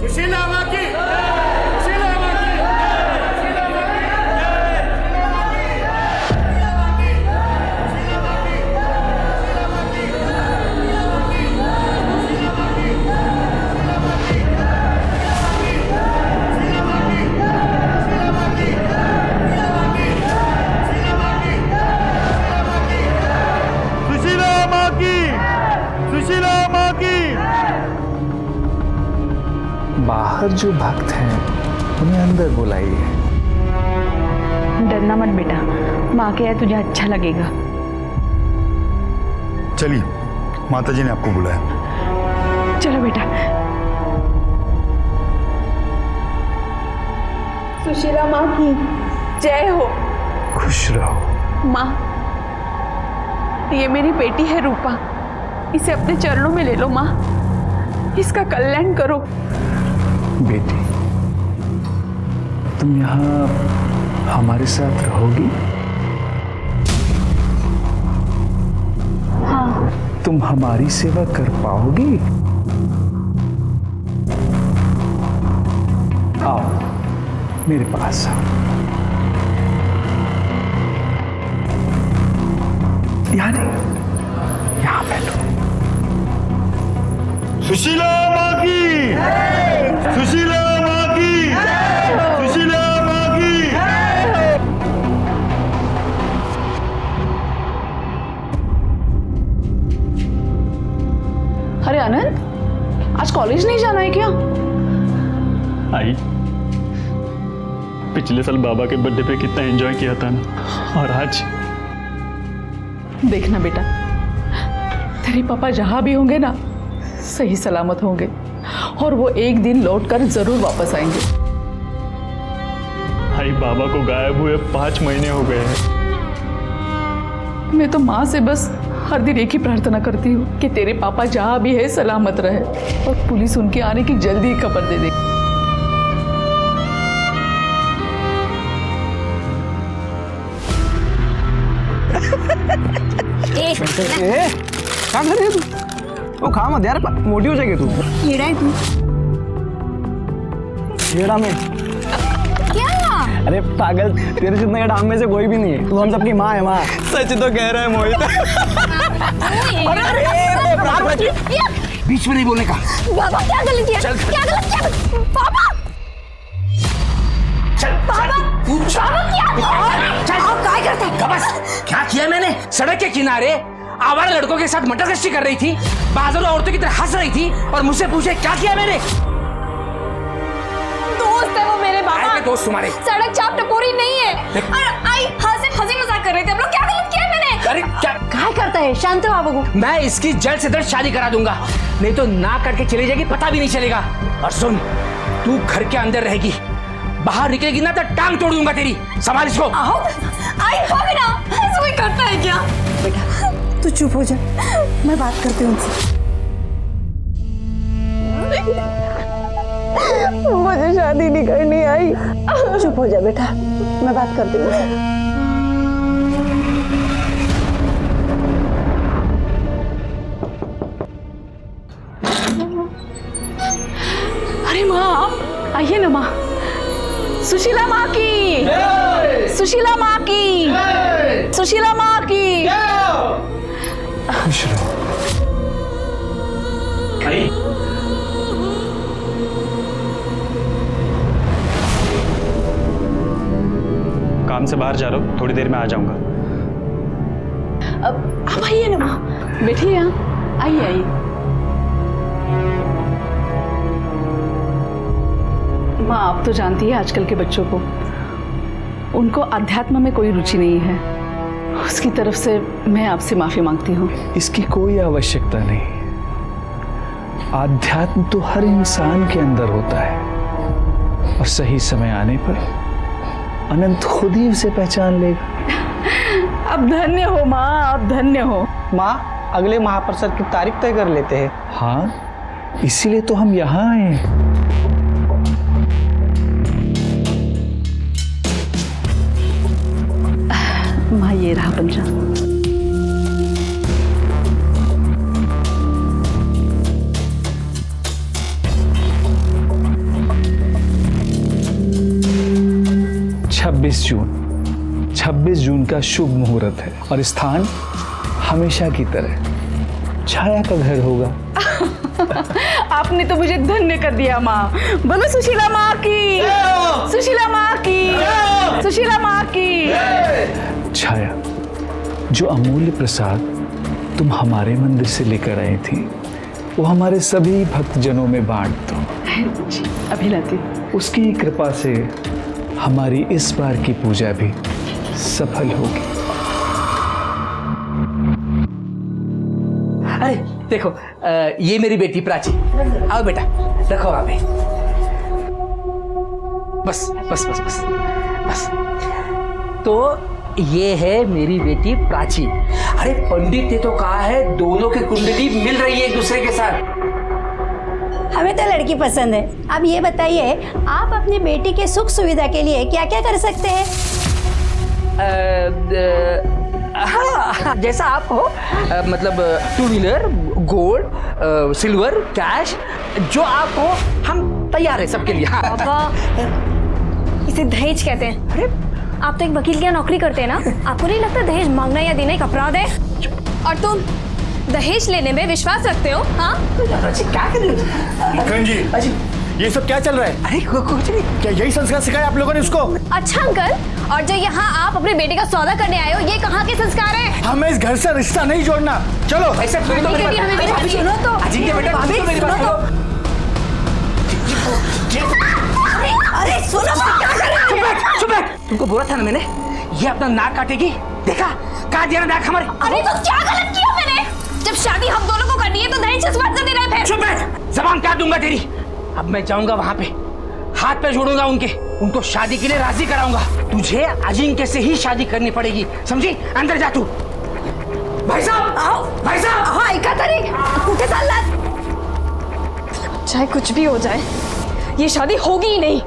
सुशीला माँ की, सुशीला माँ की, सुशीला माँ की, सुशीला माँ की, सुशीला माँ की, सुशीला माँ की, सुशीला माँ की, सुशीला माँ की, सुशीला माँ की, सुशीला माँ की, सुशीला माँ की, सुशीला माँ की, सुशीला माँ की। बाहर जो भक्त हैं उन्हें अंदर बुलाइए। डरना मत बेटा, माँ के है तुझे अच्छा लगेगा। चलिए, माताजी ने आपको बुलाया। चलो बेटा। सुशीला माँ की जय हो। खुश रहो। माँ, ये मेरी बेटी है रूपा, इसे अपने चरणों में ले लो माँ, इसका कल्याण करो। बेटी, तुम यहाँ हमारे साथ रहोगी? हाँ। तुम हमारी सेवा कर पाओगी? आओ मेरे पास आओ। यहाँ नहीं, यहाँ बैठो। सुशीला माँ की, सुशीला माँ की, सुशीला माँ की। अरे आनंद, आज कॉलेज नहीं जाना है क्या? आई, पिछले साल बाबा के बर्थडे पे कितना एंजॉय किया था ना, और आज देखना बेटा, तेरे पापा जहां भी होंगे ना, सही सलामत होंगे, और वो एक दिन लौटकर जरूर वापस आएंगे। आई, बाबा को गायब हुए 5 महीने हो गए हैं। मैं तो माँ से बस हर दिन एक ही प्रार्थना करती हूँ कि तेरे पापा जहां भी है सलामत रहे, और पुलिस उनके आने की जल्दी ही खबर दे दे। क्या कर रही है तू? वो खा मत यार, मोटी हो जाएगी तू। कीड़ा है तू। कीड़ा में क्या? अरे पागल, तेरे जितने कीड़ा हम में से कोई भी नहीं है। तू हम सबकी माँ है। माँ सच तो कह रहा है मोहित। बीच में नहीं बोलने का। बाबा क्या गलत किया? क्या गलत किया? पापा बाबा आप क्या करते हैं? बस क्या किया मैंने? सड़क के किनारे आवारा लड़कों के साथ मटर गश्ती कर रही थी, बाजारों औरतों की तरह हंस रही थी, और मुझसे पूछे क्या किया मैंने? दोस्त है वो मेरे बाबा। आए दोस्त तुम्हारे? सड़क चाप टपोरी नहीं है। और आई हंसी मजाक कर रहे थे हम लोग। क्या गलत किया मैंने? अरे क्या करता है? शांत हो बाबू। मैं इसकी जल्द से जल्द शादी करा दूंगा, नहीं तो ना करके चली जाएगी, पता भी नहीं चलेगा। और सुन, तू घर के अंदर रहेगी, बाहर निकलेगी ना तो टांग तोड़ दूंगा तेरी। संभाल इसको। आई भाभी ना, ऐसा कोई करता है क्या? बेटा तू चुप हो जा, मैं बात करती हूँ उनसे। मुझे शादी नहीं करनी। आई चुप हो जा बेटा, मैं बात करती हूँ उनसे। अरे माँ, आइए ना माँ। सुशीला माँ की, सुशीला माँ की, सुशीला माँ की। खुश रहो। काम से बाहर जा रहा हूँ, थोड़ी देर में आ जाऊंगा। अब आइए ना माँ, बैठिए यहाँ। आइए आइए। माँ, आप तो जानती है आजकल के बच्चों को, उनको अध्यात्म में कोई रुचि नहीं है। उसकी तरफ से मैं आपसे माफी मांगती हूँ। इसकी कोई आवश्यकता नहीं। आध्यात्म तो हर इंसान के अंदर होता है, और सही समय आने पर अनंत खुद ही उसे पहचान लेगा। अब धन्य हो माँ, आप धन्य हो। माँ, अगले महाप्रसाद की तारीख तय कर लेते हैं। हाँ, इसीलिए तो हम यहाँ आए हैं। माँ, ये रहा पंचांग। 26 जून का शुभ मुहूर्त है और स्थान हमेशा की तरह छाया का घर होगा। आपने तो मुझे धन्य कर दिया माँ। बोलो सुशीला माँ की, सुशीला माँ की, सुशीला माँ की। छाया, जो अमूल्य प्रसाद तुम हमारे मंदिर से लेकर आई थी वो हमारे सभी भक्तजनों में बांट दो। अभी लाती। उसकी कृपा से हमारी इस बार की पूजा भी सफल होगी। अरे देखो, ये मेरी बेटी प्राची। आओ बेटा, रखो वहां पे। बस बस बस बस बस। तो ये है मेरी बेटी प्राची। अरे पंडित ने तो कहा है दोनों की कुंडली मिल रही है एक दूसरे के साथ। हमें तो लड़की पसंद है। अब ये बताइए, आप अपनी बेटी के सुख सुविधा के लिए क्या क्या कर सकते हैं? हाँ, जैसा आप हो, मतलब 2 व्हीलर, गोल्ड, सिल्वर, कैश, जो आप हो हम तैयार है सबके लिए। हाँ। पापा, इसे दहेज कहते हैं। अरे आप तो एक वकील की यहाँ नौकरी करते हैं ना, आपको नहीं लगता दहेज मांगना या देना एक अपराध है? और तुम दहेज लेने में विश्वास रखते हो? हाँ, क्या कर रहे हो? लखन जी, अजी, ये सब क्या चल रहा है? अरे कुछ नहीं। क्या यही संस्कार सिखाया आप लोगों ने उसको? अच्छा अंकल, और जो यहाँ आप अपने बेटे का सौदा करने आए हो, ये कहाँ के संस्कार है? हमें इस घर से रिश्ता नहीं जोड़ना। चलो। ऐसे सुनो तो मेरी बात। सुनो तो। अजिंक्य बेटा, सुनो मेरी बात। अरे सुनो, क्या कर रहे हो? चुप बैठ। तुमको बोला था ना मैंने, ये अपना नाक काटेगी। देखा, काट दिया ना नाक हमारे। अरे तो क्या गलत किया मैंने? जब शादी हम दोनों को करनी है तो दहेज किस बात से देना है फिर? चुप बैठ, जबान काट दूंगा तेरी। अब मैं जाऊंगा वहां पे, हाथ पे जोड़ूंगा उनको शादी के लिए राजी कराऊंगा। तुझे अजिंक्य से ही शादी करनी पड़ेगी, समझी? अंदर जा तू। भाई साहब, आओ। भाई साहब, हाँ, ऐका तरी कुठे चाललात? चाहे कुछ भी हो जाए, ये शादी होगी ही नहीं।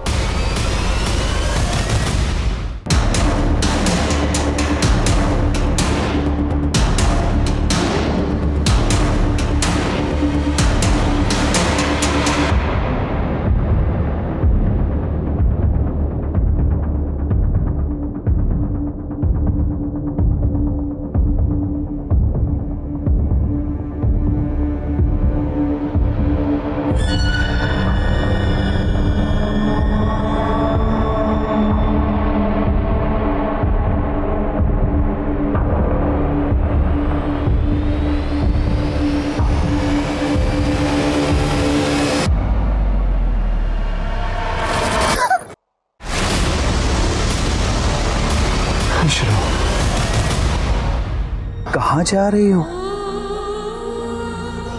कहाँ जा रही हो?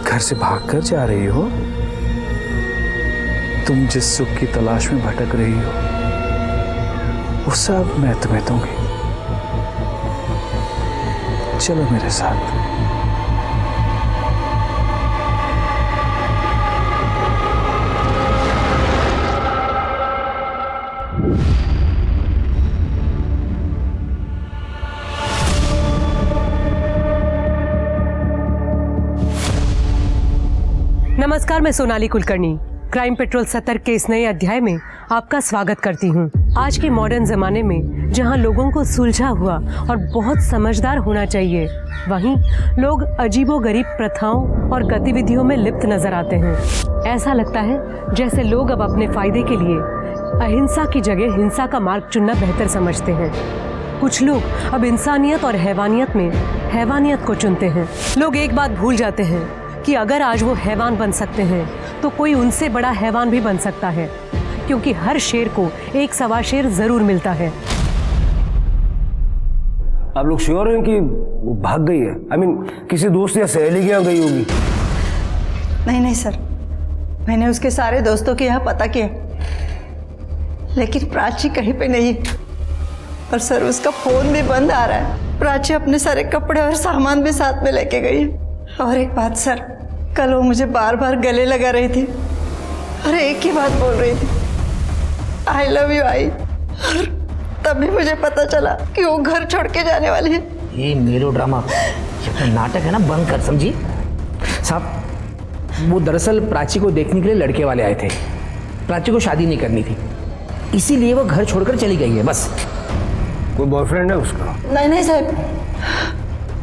घर से भागकर जा रही हो? तुम जिस सुख की तलाश में भटक रही हो वो सब मैं तुम्हें दूंगी। चलो मेरे साथ। नमस्कार, मैं सोनाली कुलकर्णी क्राइम पेट्रोल 70 के इस नए अध्याय में आपका स्वागत करती हूं। आज के मॉडर्न जमाने में जहां लोगों को सुलझा हुआ और बहुत समझदार होना चाहिए, वहीं लोग अजीबोगरीब प्रथाओं और गतिविधियों में लिप्त नजर आते हैं। ऐसा लगता है जैसे लोग अब अपने फायदे के लिए अहिंसा की जगह हिंसा का मार्ग चुनना बेहतर समझते हैं। कुछ लोग अब इंसानियत और हैवानियत में हैवानियत को चुनते हैं। लोग एक बात भूल जाते हैं कि अगर आज वो हैवान बन सकते हैं तो कोई उनसे बड़ा हैवान भी बन सकता है, क्योंकि हर शेर को एक सवा शेर जरूर मिलता है। आप लोग श्योर हैं कि वो भाग गई है? I mean, किसी दोस्त या सहेली के यहाँ गई होगी? नहीं सर, मैंने उसके सारे दोस्तों के यहाँ पता किया, लेकिन प्राची कहीं पे नहीं। और सर, उसका फोन भी बंद आ रहा है। प्राची अपने सारे कपड़े और सामान भी साथ में लेके गई। और एक बात सर, कल वो मुझे बार बार गले लगा रही थी और एक ही बात बोल रही थी, आई लव यू आई। और तभी मुझे पता चला कि वो घर छोड़ के जाने वाली है। ये मेलोड्रामा, ये नाटक है ना, बंद कर, समझी? साहब, वो दरअसल प्राची को देखने के लिए लड़के वाले आए थे। प्राची को शादी नहीं करनी थी, इसीलिए वो घर छोड़कर चली गई है, बस। कोई बॉयफ्रेंड है उसका? नहीं नहीं साहब,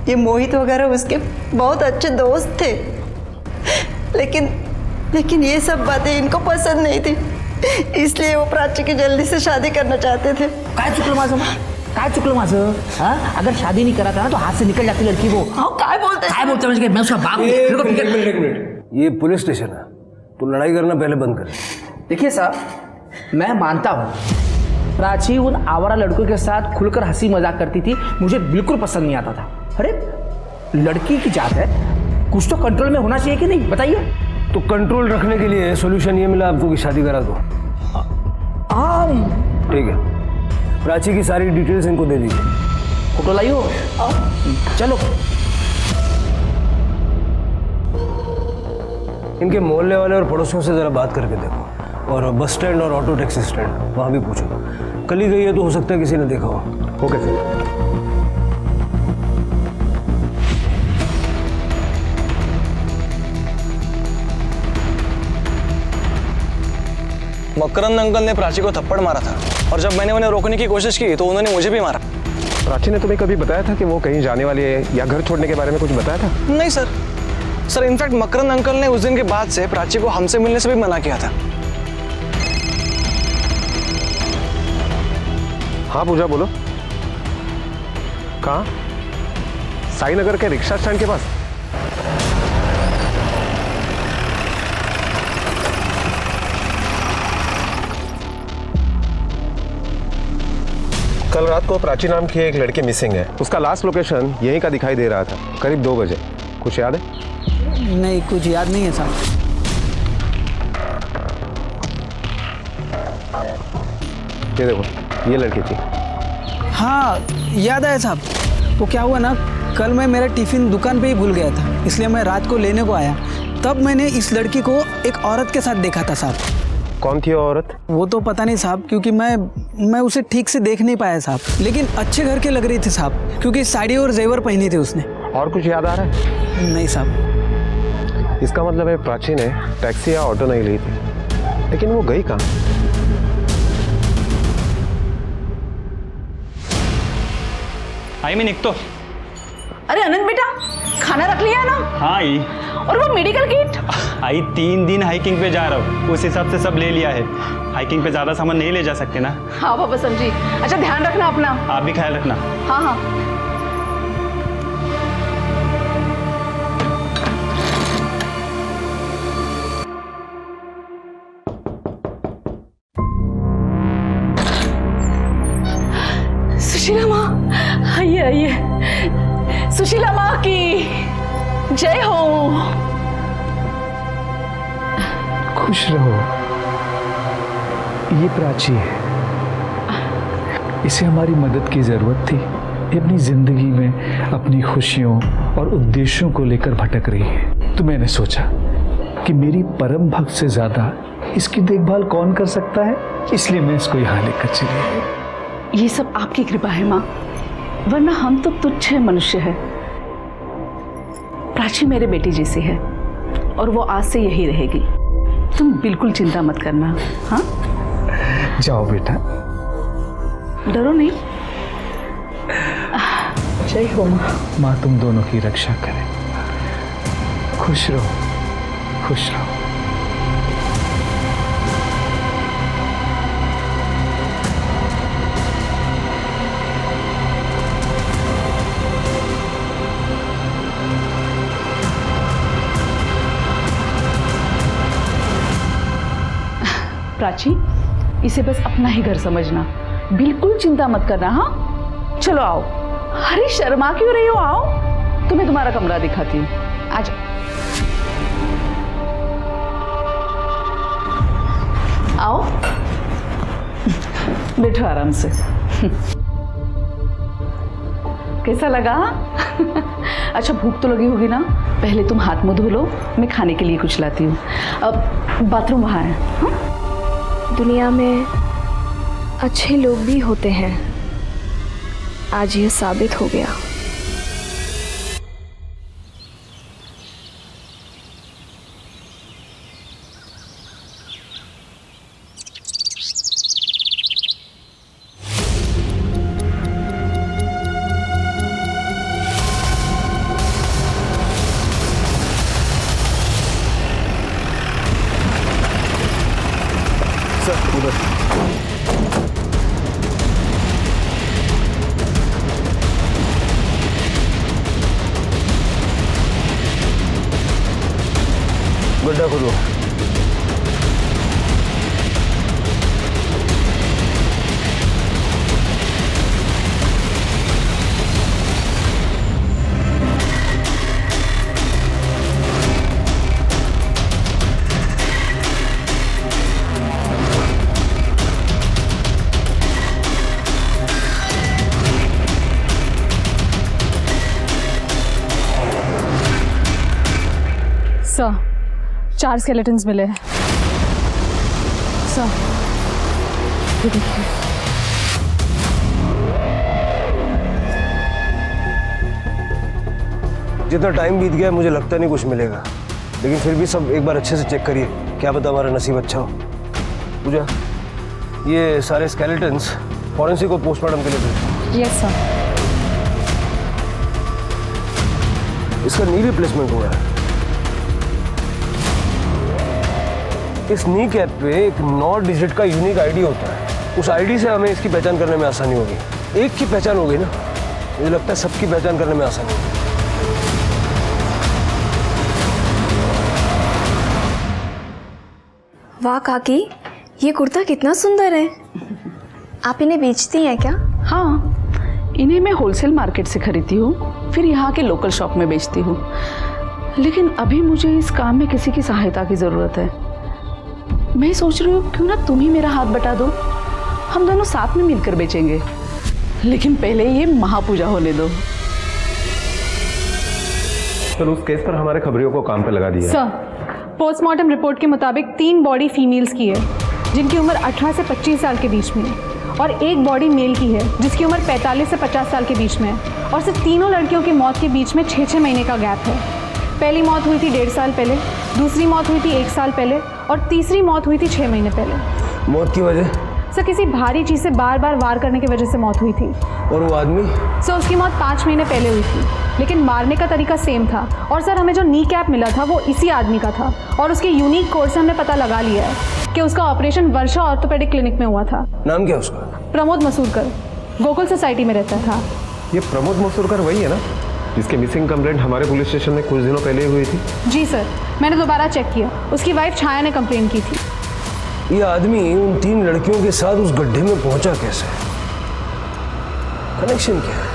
ये मोहित वगैरह उसके बहुत अच्छे दोस्त थे, लेकिन ये सब बातें इनको पसंद नहीं थी, इसलिए वो प्राची की जल्दी से शादी करना चाहते थे। काय चुकलं माझं? हाँ, अगर शादी नहीं करा था ना तो हाथ से निकल जाती लड़की वो। हाँ, काय बोलते हैं? मैं उसका बाप हूँ। मेरे को फिक्र- एक मिनट, ये पुलिस स्टेशन है, तो लड़ाई करना पहले बंद कर। देखिए साहब, मैं मानता हूँ प्राची उन आवारा लड़कों के साथ खुलकर हंसी मजाक करती थी, मुझे बिल्कुल पसंद नहीं आता था। अरे लड़की की जात है, कुछ तो कंट्रोल में होना चाहिए कि नहीं, बताइए। तो कंट्रोल रखने के लिए सोल्यूशन ये मिला आपको कि शादी करा दो। ठीक है, प्राची की सारी डिटेल्स इनको दे दीजिए। फोटो लाई हो, चलो। इनके मोहल्ले वाले और पड़ोसियों से जरा बात करके देखो, और बस स्टैंड और ऑटो टैक्सी स्टैंड वहाँ भी पूछो। कल ही गई है तो हो सकता है किसी ने देखा हो। Okay sir. मकरंद अंकल ने प्राची को थप्पड़ मारा था, और जब मैंने उन्हें रोकने की कोशिश की तो उन्होंने मुझे भी मारा। प्राची ने तुम्हें कभी बताया था कि वो कहीं जाने वाली है या घर छोड़ने के बारे में कुछ बताया था? नहीं सर, इनफैक्ट मकरंद अंकल ने उस दिन के बाद से प्राची को हमसे मिलने से भी मना किया था। हाँ पूजा, बोलो। कहाँ? साई नगर के रिक्शा स्टैंड के पास? कल रात को प्राची नाम की एक लड़की मिसिंग है। उसका लास्ट लोकेशन यहीं का दिखाई दे रहा था, करीब 2 बजे। कुछ याद है? नहीं, कुछ याद नहीं है साहब। ये देखो, ये लड़की थी। हाँ याद आया साहब। वो क्या हुआ ना, कल मैं मेरा टिफिन दुकान पे ही भूल गया था, इसलिए मैं रात को लेने को आया। तब मैंने इस लड़की को एक औरत के साथ देखा था साहब। कौन थी वो औरत? वो तो पता नहीं साहब, क्योंकि मैं उसे ठीक से देख नहीं पाया साहब, लेकिन अच्छे घर के लग रही थी साहब, क्योंकि साड़ी और जेवर पहनी थी उसने। और कुछ याद आ रहा है? नहीं साहब। इसका मतलब है प्राची ने टैक्सी या ऑटो नहीं ली थी, लेकिन वो गई कहाँ? आई मैं निकतो। अरे अनंत बेटा, खाना रख लिया ना? हाँ आई। और वो मेडिकल किट? आई 3 दिन हाइकिंग पे जा रहा हूँ, उस हिसाब से सब ले लिया है। हाइकिंग पे ज़्यादा सामान नहीं ले जा सकते ना। हाँ पापा समझी। अच्छा ध्यान रखना अपना। आप भी ख्याल रखना। हाँ हाँ। सुशीला माँ, आइए आइए। सुशीला माँ की जय हो। खुश रहो। ये प्राची है, इसे हमारी मदद की जरूरत थी। ये अपनी जिंदगी में अपनी खुशियों और उद्देश्यों को लेकर भटक रही है, तो मैंने सोचा कि मेरी परम भक्त से ज्यादा इसकी देखभाल कौन कर सकता है, इसलिए मैं इसको यहाँ लेकर चली आई। ये सब आपकी कृपा है माँ, वरना हम तो तुच्छ मनुष्य है। प्राची मेरे बेटी जैसी है और वो आज से यही रहेगी। तुम बिल्कुल चिंता मत करना। हाँ जाओ बेटा। डरो नहीं। जय हो माँ। माँ तुम दोनों की रक्षा करे। खुश रहो, खुश रहो। प्राची, इसे बस अपना ही घर समझना, बिल्कुल चिंता मत करना। हाँ चलो आओ। अरे शर्मा क्यों रही हो, आओ, तुम्हें तुम्हारा कमरा दिखाती हूँ। आ जाओ। आओ, बैठो आराम से। कैसा लगा? अच्छा भूख तो लगी होगी ना, पहले तुम हाथ मुंह धो लो, मैं खाने के लिए कुछ लाती हूँ। अब बाथरूम वहाँ है। हाँ? दुनिया में अच्छे लोग भी होते हैं, आज ये साबित हो गया। सर उधर। गड्ढा खोदो। सर 4 स्केलेटन्स मिले हैं सर। ये देखिए। जितना टाइम बीत गया मुझे लगता नहीं कुछ मिलेगा, लेकिन फिर भी सब एक बार अच्छे से चेक करिए, क्या पता हमारा नसीब अच्छा हो। पूजा, ये सारे स्केलेटन्स फॉरेंसिक को पोस्टमार्टम के लिए भेजो। Yes sir. इसका नी रिप्लेसमेंट हुआ है। इस नी कैप पे एक 9 डिजिट का यूनिक आईडी होता है। उस आईडी से हमें इसकी पहचान करने में आसानी होगी। एक की पहचान हो गई ना, मुझे लगता है सबकी पहचान करने में आसानी होगी। वाह काकी, ये कुर्ता कितना सुंदर है। आप इन्हें बेचती हैं क्या? हाँ, इन्हें मैं होलसेल मार्केट से खरीदती हूँ, फिर यहाँ के लोकल शॉप में बेचती हूँ। लेकिन अभी मुझे इस काम में किसी की सहायता की ज़रूरत है। मैं सोच रही हूँ क्यों ना तुम ही मेरा हाथ बटा दो, हम दोनों साथ में मिलकर बेचेंगे। लेकिन पहले ये महापूजा होने दो। तो उस केस पर हमारे खबरियों को काम पे लगा दिया। सर, पोस्टमार्टम रिपोर्ट के मुताबिक 3 बॉडी फीमेल्स की है जिनकी उम्र 18 से 25 साल के बीच में है, और 1 बॉडी मेल की है जिसकी उम्र 45 से 50 साल के बीच में है, और सिर्फ तीनों लड़कियों की मौत के बीच में 6-6 महीने का गैप है। पहली मौत हुई थी 1.5 साल पहले, दूसरी मौत हुई थी 1 साल पहले, और तीसरी मौत हुई थी 6 महीने पहले। मौत की वजह? सर, किसी भारी चीज़ से बार बार वार करने की वजह से मौत हुई थी। और वो आदमी? सर, उसकी मौत 5 महीने पहले हुई थी, लेकिन मारने का तरीका सेम था। और सर, हमें जो नी कैप मिला था वो इसी आदमी का था, और उसके यूनिक कोड से हमने पता लगा लिया है कि उसका ऑपरेशन वर्षा ऑर्थोपेडिक क्लिनिक में हुआ था। नाम क्या उसका? प्रमोद मसूरकर, गोकुल सोसाइटी में रहता था। ये प्रमोद मसूरकर वही है ना जिसके मिसिंग कंप्लेंट हमारे पुलिस स्टेशन में कुछ दिनों पहले हुई थी? जी सर, मैंने दोबारा चेक किया, उसकी वाइफ छाया ने कंप्लेन की थी। ये आदमी उन 3 लड़कियों के साथ उस गड्ढे में पहुंचा कैसे? कनेक्शन क्या है?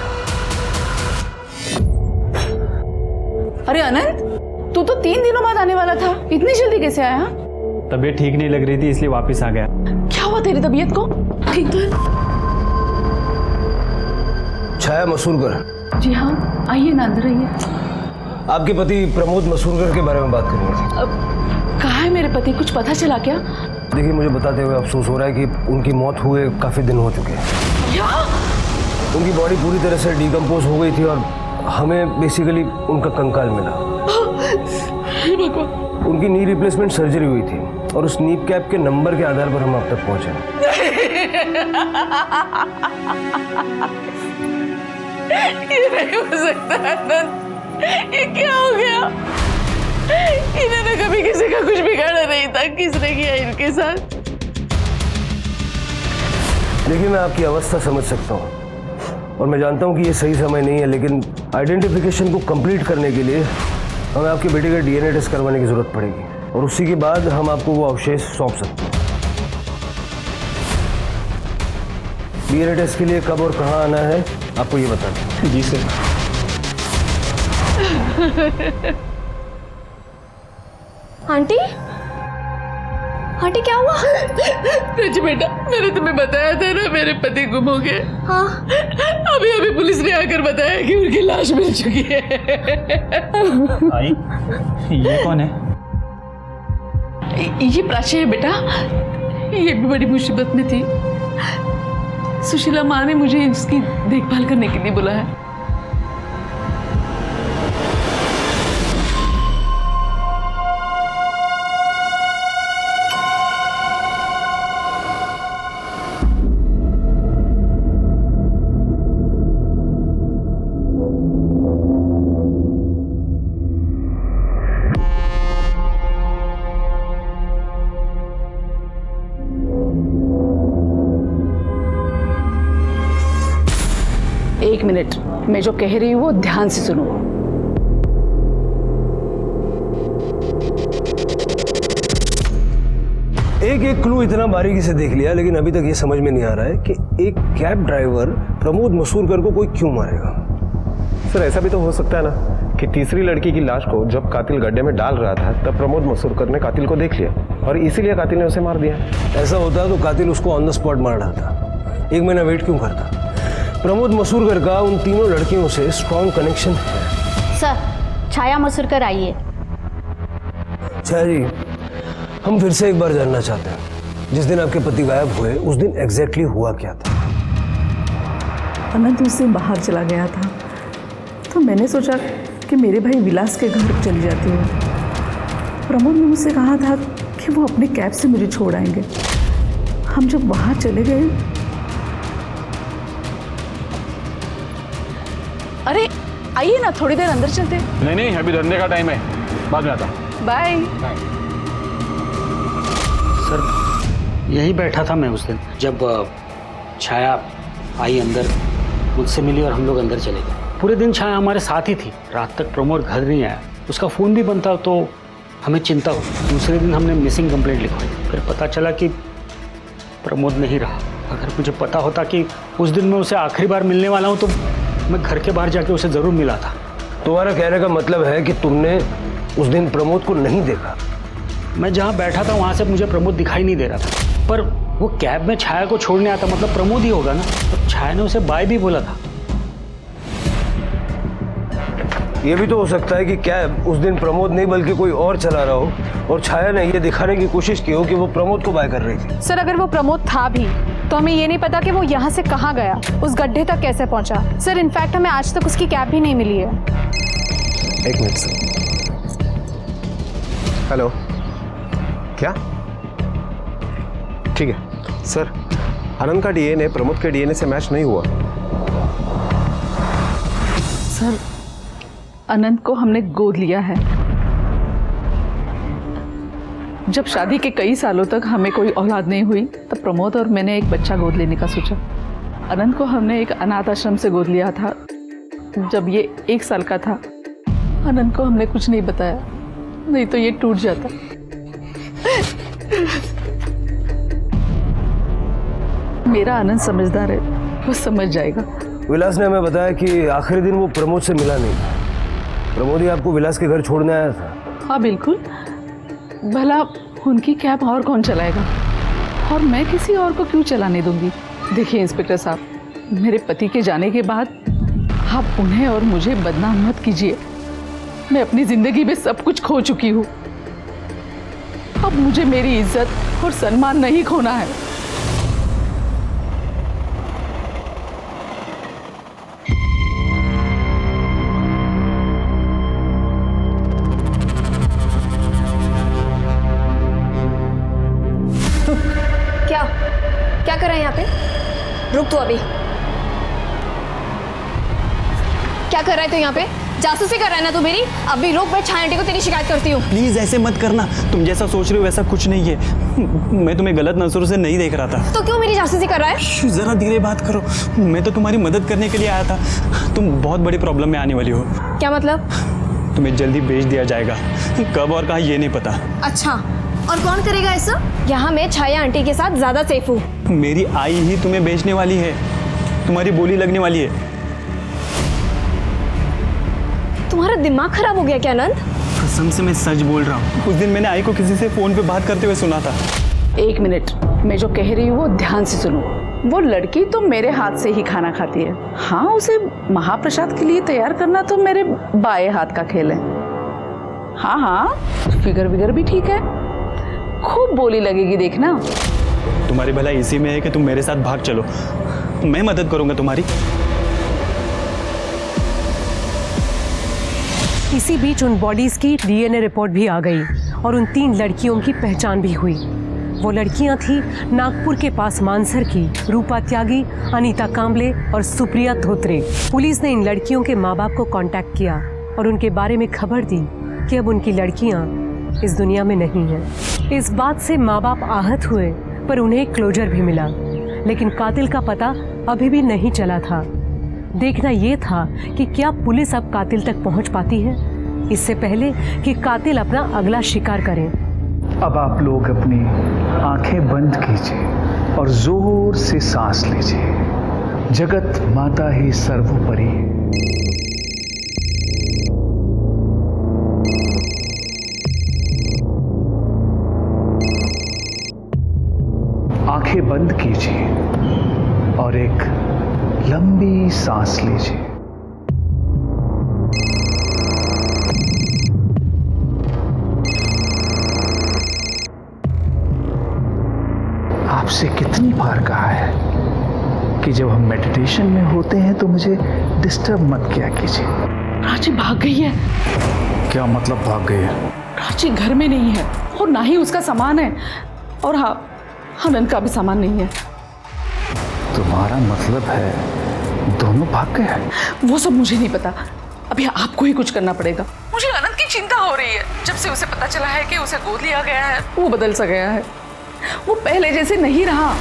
अरे अनंत, तू तो 3 दिनों बाद आने वाला था, इतनी जल्दी कैसे आया? तबीयत ठीक नहीं लग रही थी इसलिए वापस आ गया। क्या हुआ तेरी तबीयत को? ठीक तो है? छाया मसूरकर? जी हाँ, आइए ना, अंदर आइए। आपके पति प्रमोद मसूरकर के बारे में बात करनी थी। अब कहाँ है मेरे पति, कुछ पता चला क्या? देखिए, मुझे बताते हुए अफसोस हो रहा है कि उनकी मौत हुए काफ़ी दिन हो चुके हैं। क्या? उनकी बॉडी पूरी तरह से डिकम्पोज हो गई थी और हमें बेसिकली उनका कंकाल मिला। उनकी नी रिप्लेसमेंट सर्जरी हुई थी और उस नी कैप के नंबर के आधार पर हम अब तक पहुंचे। ये नहीं हो सकता आनंद, ये क्या हो गया? इन्होंने कभी किसी का कुछ बिगाड़ा नहीं था, किसने किया इनके साथ? देखिए, मैं आपकी अवस्था समझ सकता हूँ और मैं जानता हूँ कि ये सही समय नहीं है, लेकिन आइडेंटिफिकेशन को कंप्लीट करने के लिए हमें आपके बेटे का DNA टेस्ट करवाने की जरूरत पड़ेगी और उसी के बाद हम आपको वो अवशेष सौंप सकते हैं। DNA टेस्ट के लिए कब और कहाँ आना है आपको ये बता दें। जी सर। आंटी, आंटी क्या हुआ? रज बेटा, मैंने तुम्हें बताया था ना मेरे पति गुम हो गए। हाँ। अभी अभी पुलिस ने आकर बताया कि उनकी लाश मिल चुकी है। आई, ये कौन है? ये प्राची है बेटा, ये भी बड़ी मुसीबत में थी। सुशीला माँ ने मुझे इसकी देखभाल करने के लिए बुलाया। एक मिनट, मैं जो कह रही हूँ वो ध्यान से सुनो। एक एक क्लू इतना बारीकी से देख लिया, लेकिन अभी तक ये समझ में नहीं आ रहा है कि एक कैब ड्राइवर प्रमोद मसूरकर को कोई क्यों मारेगा। सर ऐसा भी तो हो सकता है ना कि तीसरी लड़की की लाश को जब कातिल गड्ढे में डाल रहा था तब प्रमोद मसूरकर ने कातिल को देख लिया और इसीलिए कातिल ने उसे मार दिया। ऐसा होता तो कातिल उसको ऑन द स्पॉट मार डालता, 1 महीना वेट क्यों करता। प्रमोद मसूरकर का उन तीनों लड़कियों से स्ट्रॉन्ग कनेक्शन है। सर छाया मसूरकर आई है। छाया जी, हम फिर से एक बार जानना चाहते हैं, जिस दिन आपके पति गायब हुए उस दिन एग्जैक्टली हुआ क्या था? अनंत उस दिन बाहर चला गया था, तो मैंने सोचा कि मेरे भाई विलास के घर चली जाती हूँ। प्रमोद ने मुझसे कहा था कि वो अपनी कैब से मुझे छोड़ आएंगे। हम जब वहाँ चले गए, अरे आइए ना, थोड़ी देर अंदर चलते। नहीं, अभी धंधे का टाइम है, बाद में आता। बाय। सर यही बैठा था मैं उस दिन जब छाया आई अंदर, मुझसे मिली और हम लोग अंदर चले गए। पूरे दिन छाया हमारे साथ ही थी, रात तक प्रमोद घर नहीं आया, उसका फ़ोन भी बंद था, तो हमें चिंता हुई। दूसरे दिन हमने मिसिंग कंप्लेंट लिखवाई, फिर पता चला कि प्रमोद नहीं रहा। अगर मुझे पता होता कि उस दिन मैं उसे आखिरी बार मिलने वाला हूँ तो मैं घर के बाहर जाके उसे ज़रूर मिला था। तुम्हारा कहने का मतलब है कि तुमने उस दिन प्रमोद को नहीं देखा? मैं जहाँ बैठा था वहाँ से मुझे प्रमोद दिखाई नहीं दे रहा था, पर वो कैब में छाया को छोड़ने आता, मतलब प्रमोद ही होगा ना। तो छाया ने उसे बाय भी बोला था। ये भी तो हो सकता है कि कैब उस दिन प्रमोद नहीं बल्कि कोई और चला रहा हो और छाया ने ये दिखाने की कोशिश की हो कि वो प्रमोद को बाय कर रही थी। सर अगर वो प्रमोद था भी तो हमें ये नहीं पता कि वो यहाँ से कहाँ गया, उस गड्ढे तक कैसे पहुँचा। सर इनफैक्ट हमें आज तक उसकी कैब भी नहीं मिली है। एक मिनट सर। हेलो, क्या? ठीक है सर, अनंत का डीएनए प्रमोद के डीएनए से मैच नहीं हुआ। सर अनंत को हमने गोद लिया है। जब शादी के कई सालों तक हमें कोई औलाद नहीं हुई तब प्रमोद और मैंने एक बच्चा गोद लेने का सोचा। अनंत को हमने एक अनाथ आश्रम से गोद लिया था जब ये 1 साल का था। अनंत को हमने कुछ नहीं बताया, नहीं तो ये टूट जाता। मेरा आनंद समझदार है, वो समझ जाएगा। विलास ने हमें बताया कि आखिरी दिन वो प्रमोद से मिला नहीं। प्रमोद ही आपको विलास के घर छोड़ने आया था? हाँ बिल्कुल, भला उनकी कैब और कौन चलाएगा, और मैं किसी और को क्यों चलाने दूंगी। देखिए इंस्पेक्टर साहब, मेरे पति के जाने के बाद आप उन्हें और मुझे बदनाम मत कीजिए। मैं अपनी जिंदगी में सब कुछ खो चुकी हूँ, अब मुझे मेरी इज्जत और सम्मान नहीं खोना है। क्या कर रहा है यहाँ पे? रुक तू अभी। क्या कर रहा है तू यहाँ पे? जासूसी कर रहा है ना तू मेरी? अभी रुक, मैं छाया आंटी को तेरी शिकायत करती हूँ। प्लीज ऐसे मत करना, तुम जैसा सोच रहे हो वैसा कुछ नहीं है। मैं तुम्हें गलत नजरों से नहीं देख रहा था। तो क्यों मेरी जासूसी कर रहा है? जरा धीरे बात करो, मैं तो तुम्हारी मदद करने के लिए आया था। तुम बहुत बड़ी प्रॉब्लम में आने वाली हो। क्या मतलब? तुम्हें जल्दी बेच दिया जाएगा, कब और कहाँ ये नहीं पता। अच्छा, और कौन करेगा ऐसा? यहाँ मैं छाया आंटी के साथ ज्यादा सेफ हूँ। मेरी आई ही तुम्हें बेचने वाली है, तुम्हारी बोली लगने वाली है। तुम्हारा दिमाग खराब हो गया क्या अनंत? कसम से मैं सच बोल रहा हूँ, उस दिन मैंने आई को किसी से फोन पे बात करते हुए सुना था। एक मिनट, मैं जो कह रही हूँ वो ध्यान से सुनो। वो लड़की तो मेरे हाथ से ही खाना खाती है। हाँ, उसे महाप्रसाद के लिए तैयार करना तो मेरे बाएं हाथ का खेल है। हाँ हाँ, फिगर विगर भी ठीक है, खूब बोली लगेगी देखना। तुम्हारी भलाई इसी में है कि तुम मेरे साथ भाग चलो, मैं मदद करूंगा तुम्हारी। इसी बीच उन बॉडीज की डीएनए रिपोर्ट भी आ गई और उन 3 लड़कियों की पहचान भी हुई। वो लड़कियां थी नागपुर के पास मानसर की रूपा त्यागी, अनीता कांबले और सुप्रिया धोत्रे। पुलिस ने इन लड़कियों के माँ बाप को कांटेक्ट किया और उनके बारे में खबर दी कि अब उनकी लड़कियां इस दुनिया में नहीं हैं। इस बात से माँ बाप आहत हुए, पर उन्हें क्लोजर भी मिला, लेकिन कातिल का पता अभी भी नहीं चला था। देखना ये था कि क्या पुलिस अब कातिल तक पहुंच पाती है, इससे पहले कि कातिल अपना अगला शिकार करें। अब आप लोग अपनी आंखें बंद कीजिए और जोर से सांस लीजिए। जगत माता ही सर्वोपरि है। आंखें बंद कीजिए और एक लंबी सांस लीजिए। आपसे कितनी बार कहा है कि जब हम मेडिटेशन में होते हैं तो मुझे डिस्टर्ब मत किया कीजिए। प्राची भाग गई है। क्या मतलब भाग गई है? प्राची घर में नहीं है और ना ही उसका सामान है, और हाँ, आनंद का भी सामान नहीं है। तुम्हारा मतलब है दोनों भाग गए हैं? वो सब मुझे नहीं पता, अभी आपको ही कुछ करना पड़ेगा। मुझे आनंद की चिंता हो रही है। जब से उसे पता चला है कि उसे गोद लिया गया है, वो बदल सा गया है। वो पहले जैसे नहीं रहा।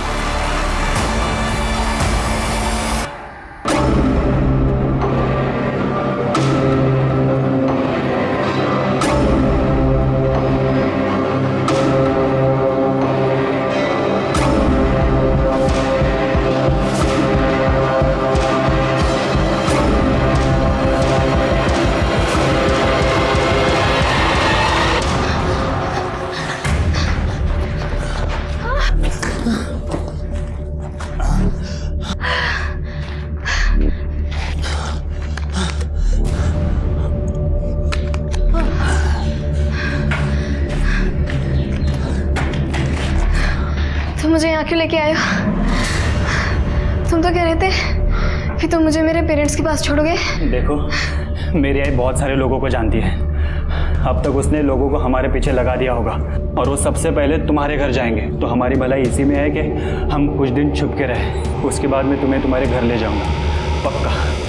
तुम मुझे यहाँ क्यों लेके आए हो? तुम तो कह रहे थे कि तुम मुझे मेरे पेरेंट्स के पास छोड़ोगे। देखो, मेरी आई बहुत सारे लोगों को जानती है। अब तक उसने लोगों को हमारे पीछे लगा दिया होगा और वो सबसे पहले तुम्हारे घर जाएंगे। तो हमारी भलाई इसी में है कि हम कुछ दिन छुप के रहें। उसके बाद मैं तुम्हें तुम्हारे घर ले जाऊंगा, पक्का।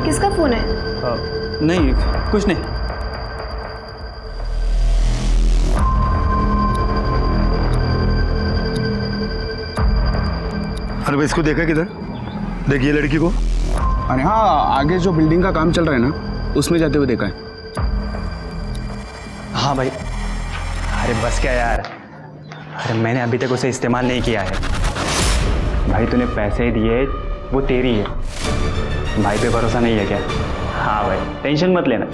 किसका फोन है? नहीं, कुछ नहीं। अरे भाई, इसको देखा किधर? देखिए लड़की को। अरे हाँ, आगे जो बिल्डिंग का काम चल रहा है ना, उसमें जाते हुए देखा है। हाँ भाई। अरे बस क्या यार, अरे मैंने अभी तक उसे इस्तेमाल नहीं किया है। भाई तूने पैसे दिए, वो तेरी है। भाई पे भरोसा नहीं है क्या? हाँ भाई, टेंशन मत लेना।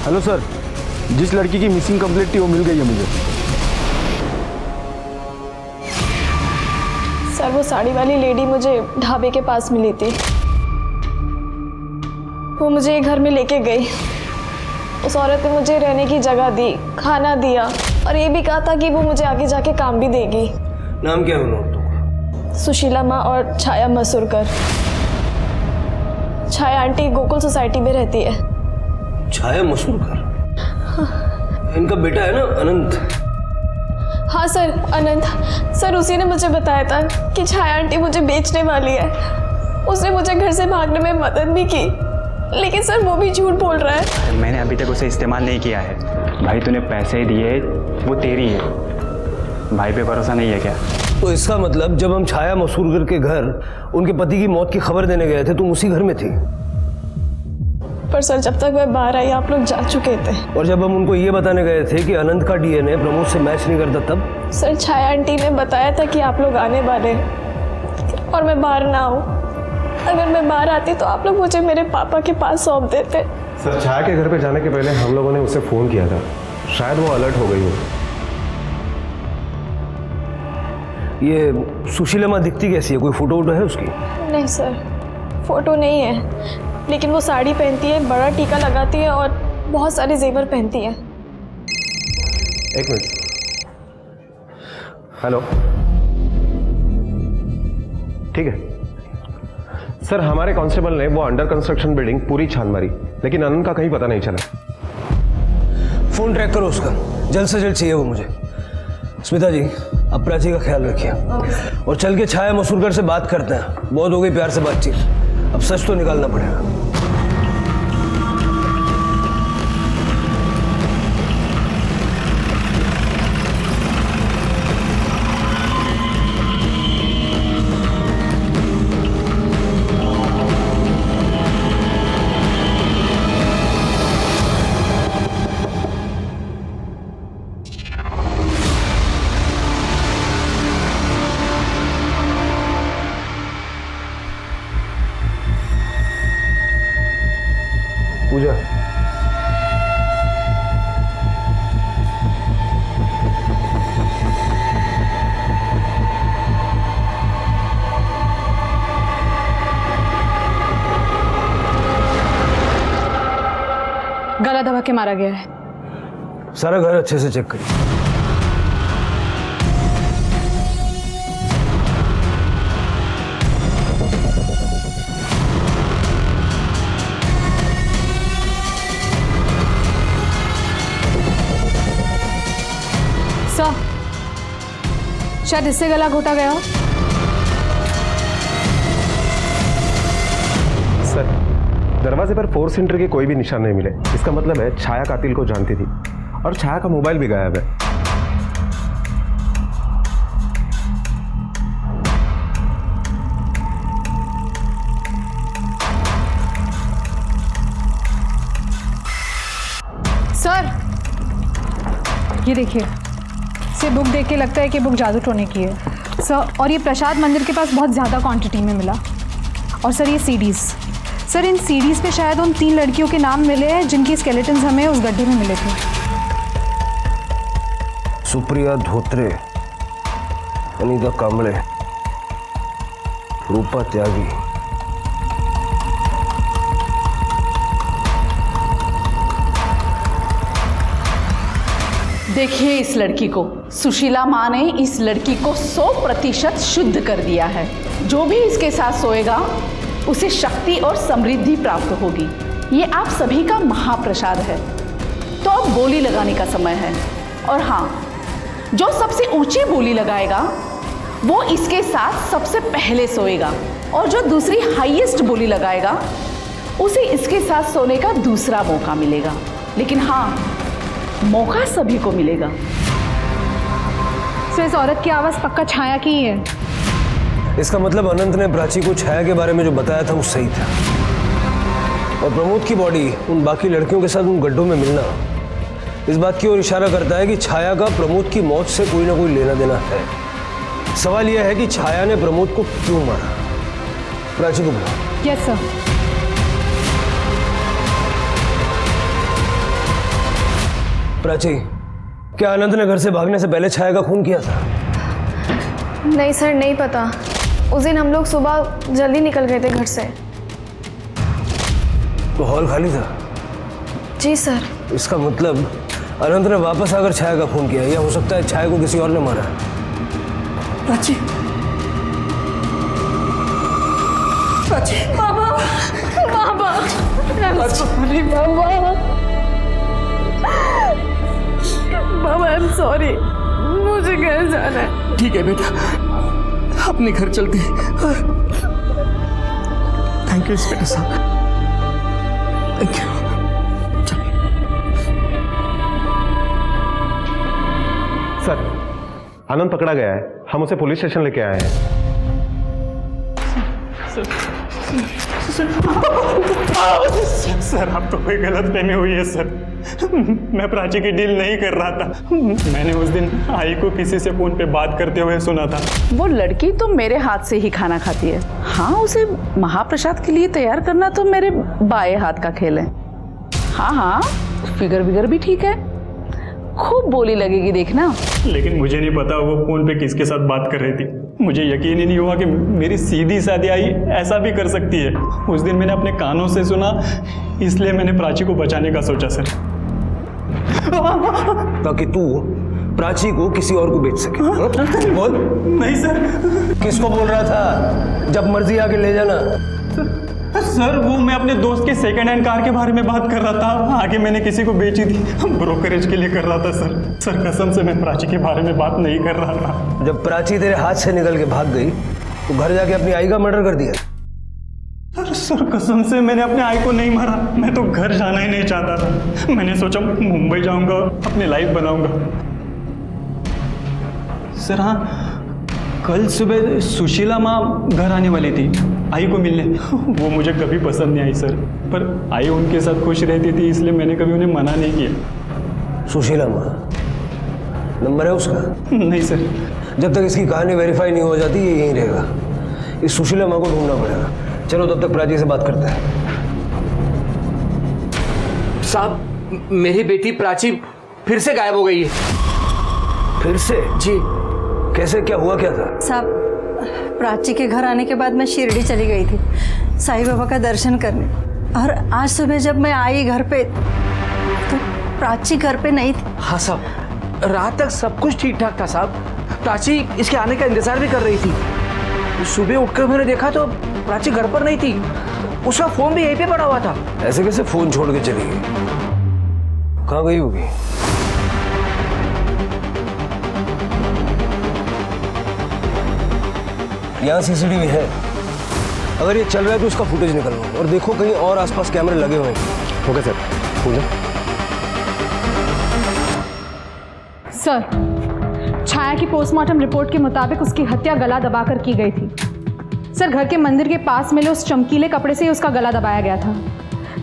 हेलो सर, जिस लड़की की मिसिंग कंप्लेंट थी वो मिल गई है मुझे। सर, वो साड़ी वाली लेडी मुझे ढाबे के पास मिली थी। वो मुझे घर में लेके गई। उस औरत ने मुझे रहने की जगह दी, खाना दिया और ये भी कहा था कि वो मुझे आगे जाके काम भी देगी। नाम क्या है उन औरतों का? सुशीला माँ और छाया मसूरकर। छाया आंटी गोकुल सोसाइटी में रहती है। छाया मसूरकर? इनका बेटा है ना अनंत? हाँ सर, अनंत। सर, उसी ने मुझे बताया था कि छाया आंटी मुझे बेचने वाली है। उसने मुझे घर से भागने में मदद भी की, लेकिन सर वो भी झूठ बोल रहा है। मैंने अभी तक उसे इस्तेमाल नहीं किया है। भाई तूने पैसे दिए, वो तेरी है। भाई पे भरोसा नहीं है क्या? तो इसका मतलब जब हम छाया मसूरकर के घर उनके पति की मौत की खबर देने गए थे तुम उसी घर में थी? पर सर जब तक मैं बाहर आई आप लोग जा चुके थे। और जब हम उनको ये बताने गए थे कि अनंत का डीएनए प्रमोद से मैच नहीं करता तब? सर छाया आंटी ने बताया था कि आप लोग आने वाले और मैं बाहर ना आऊँ। अगर मैं बाहर आती तो आप लोग मुझे मेरे पापा के पास सौंप देते। सर छाया के घर पे जाने के पहले हम लोगों ने उसे फ़ोन किया था, शायद वो अलर्ट हो गई हो। ये सुशीला माँ दिखती कैसी है? कोई फोटो वोटो है उसकी? नहीं सर, फोटो नहीं है, लेकिन वो साड़ी पहनती है, बड़ा टीका लगाती है और बहुत सारे जेवर पहनती है। एक मिनट। हेलो, ठीक है सर, हमारे कांस्टेबल ने वो अंडर कंस्ट्रक्शन बिल्डिंग पूरी छान मारी, लेकिन अनंत का कहीं पता नहीं चला। फोन ट्रैक करो उसका, जल्द से जल्द चाहिए वो मुझे। स्मिता जी, अब प्राची का ख्याल रखिए और चल के छाया मसूरकर से बात करते हैं। बहुत हो गई प्यार से बातचीत, अब सच तो निकालना पड़ेगा। पूजा, गला दबा के मारा गया है। सारा घर अच्छे से चेक करिए। सर, शायद इससे गला घोटा गया हो। सर दरवाजे पर फोर्स एंट्री के कोई भी निशान नहीं मिले। इसका मतलब है छाया कातिल को जानती थी और छाया का मोबाइल भी गायब है। सर, ये देखिए, इसे बुक देख के लगता है कि बुक जादू टोने की है सर। और ये प्रसाद मंदिर के पास बहुत ज़्यादा क्वांटिटी में मिला। और सर ये सीडीज, सर इन सीडीज पे शायद उन 3 लड़कियों के नाम मिले हैं जिनकी स्केलेटन्स हमें उस गड्ढे में मिले थे। सुप्रिया धोत्रे, अनीता कांबळे, रूपा त्यागी। देखिए इस लड़की को, सुशीला माँ ने इस लड़की को 100% शुद्ध कर दिया है। जो भी इसके साथ सोएगा उसे शक्ति और समृद्धि प्राप्त होगी। ये आप सभी का महाप्रसाद है। तो अब बोली लगाने का समय है। और हाँ, जो सबसे ऊंची बोली लगाएगा वो इसके साथ सबसे पहले सोएगा, और जो दूसरी हाईएस्ट बोली लगाएगा उसे इसके साथ सोने का दूसरा मौका मिलेगा। लेकिन हाँ, मौका सभी को मिलेगा। सर इस औरत की आवाज़ पक्का छाया की ही है। इसका मतलब अनंत ने प्राची को छाया के बारे में जो बताया था वो सही था। और प्रमोद की बॉडी उन बाकी लड़कियों के साथ उन गड्ढों में मिलना इस बात की ओर इशारा करता है कि छाया का प्रमोद की मौत से कोई ना कोई लेना देना है। सवाल यह है कि छाया ने प्रमोद को क्यों मारा। प्राची को बुलाओ। Yes sir. प्राची, क्या अनंत ने घर से भागने से पहले छाया का खून किया था? नहीं सर, नहीं पता। उस दिन हम लोग सुबह जल्दी निकल गए थे घर से। तो हॉल खाली था? जी सर। इसका मतलब अनंत ने वापस आकर छाया का खून किया, या हो सकता है छाया को किसी और ने मारा। प्राची, प्राची, बाबा, बाबा, सॉरी बाबा, बाबा आई एम सॉरी, मुझे घर जाना है। ठीक है बेटा, अपने घर चलते हैं। थैंक यू इंस्पेक्टर साहब, थैंक यू। सर आनंद पकड़ा गया है, हम उसे पुलिस स्टेशन लेके आए हैं। सर आप तो कोई गलत फहमी हुई है सर। मैं प्राची की डील नहीं कर रहा था। मैंने उस दिन आई को किसी से फोन पे बात करते हुए सुना था। वो लड़की तो मेरे हाथ से ही खाना खाती है। हाँ, उसे महाप्रसाद के लिए तैयार करना तो मेरे बाएं हाथ का खेल है। हाँ हाँ, फिगर विगर भी ठीक है, खूब बोली लगेगी देखना। लेकिन मुझे नहीं पता वो फोन पे किसके साथ बात कर रही थी। मुझे यकीन ही नहीं हुआ कि मेरी सीधी सादी आई ऐसा भी कर सकती है। उस दिन मैंने अपने कानों से सुना, इसलिए मैंने प्राची को बचाने का सोचा सर। ताकि तू प्राची को किसी और को बेच सके। बोल। नहीं सर। किसको बोल रहा था? जब मर्जी आके ले जाना। सर वो मैं अपने दोस्त के सेकंड हैंड कार के बारे में बात कर रहा था। आगे मैंने किसी को बेची थी, ब्रोकरेज के लिए कर रहा था सर। सर कसम से मैं प्राची के बारे में बात नहीं कर रहा था। जब प्राची तेरे हाथ से निकल के भाग गई तो घर जाके अपनी आई का मर्डर कर दिया। सर कसम से मैंने अपने आई को नहीं मारा। मैं तो घर जाना ही नहीं चाहता था। मैंने सोचा मुंबई जाऊंगा, अपनी लाइफ बनाऊंगा। सर हाँ, कल सुबह सुशीला माँ घर आने वाली थी आई को मिलने। वो मुझे कभी पसंद नहीं आई सर, पर आई उनके साथ खुश रहती थी, इसलिए मैंने कभी उन्हें मना नहीं किया। सुशीला माँ नंबर है उसका? नहीं सर। जब तक इसकी कहानी वेरीफाई नहीं हो जाती ये यहीं रहेगा। इस सुशीला माँ को ढूंढना पड़ेगा। चलो तब तक प्राची से बात करते हैं। साहब मेरी बेटी प्राची फिर से गायब हो गई है। फिर से? जी। कैसे, क्या हुआ, क्या था? साहब प्राची के घर आने के बाद मैं शिरडी चली गई थी साईं बाबा का दर्शन करने, और आज सुबह जब मैं आई घर पे तो प्राची घर पे नहीं थी। हाँ साहब, रात तक सब कुछ ठीक ठाक था साहब। प्राची इसके आने का इंतजार भी कर रही थी। सुबह उठकर मैंने देखा तो प्राची घर पर नहीं थी। उसका फोन भी यहीं पे पड़ा हुआ था। ऐसे कैसे फोन छोड़ के चली गई? कहाँ गई होगी? यहाँ सीसीटीवी है, अगर ये चल रहा है तो उसका फुटेज निकलवाओ और देखो कहीं और आसपास कैमरे लगे हुए हैं। Okay sir. Pooja. Sir Chhaya की पोस्टमार्टम रिपोर्ट के मुताबिक उसकी हत्या गला दबाकर की गई थी। सर घर के मंदिर के पास मिले उस चमकीले कपड़े से ही उसका गला दबाया गया था।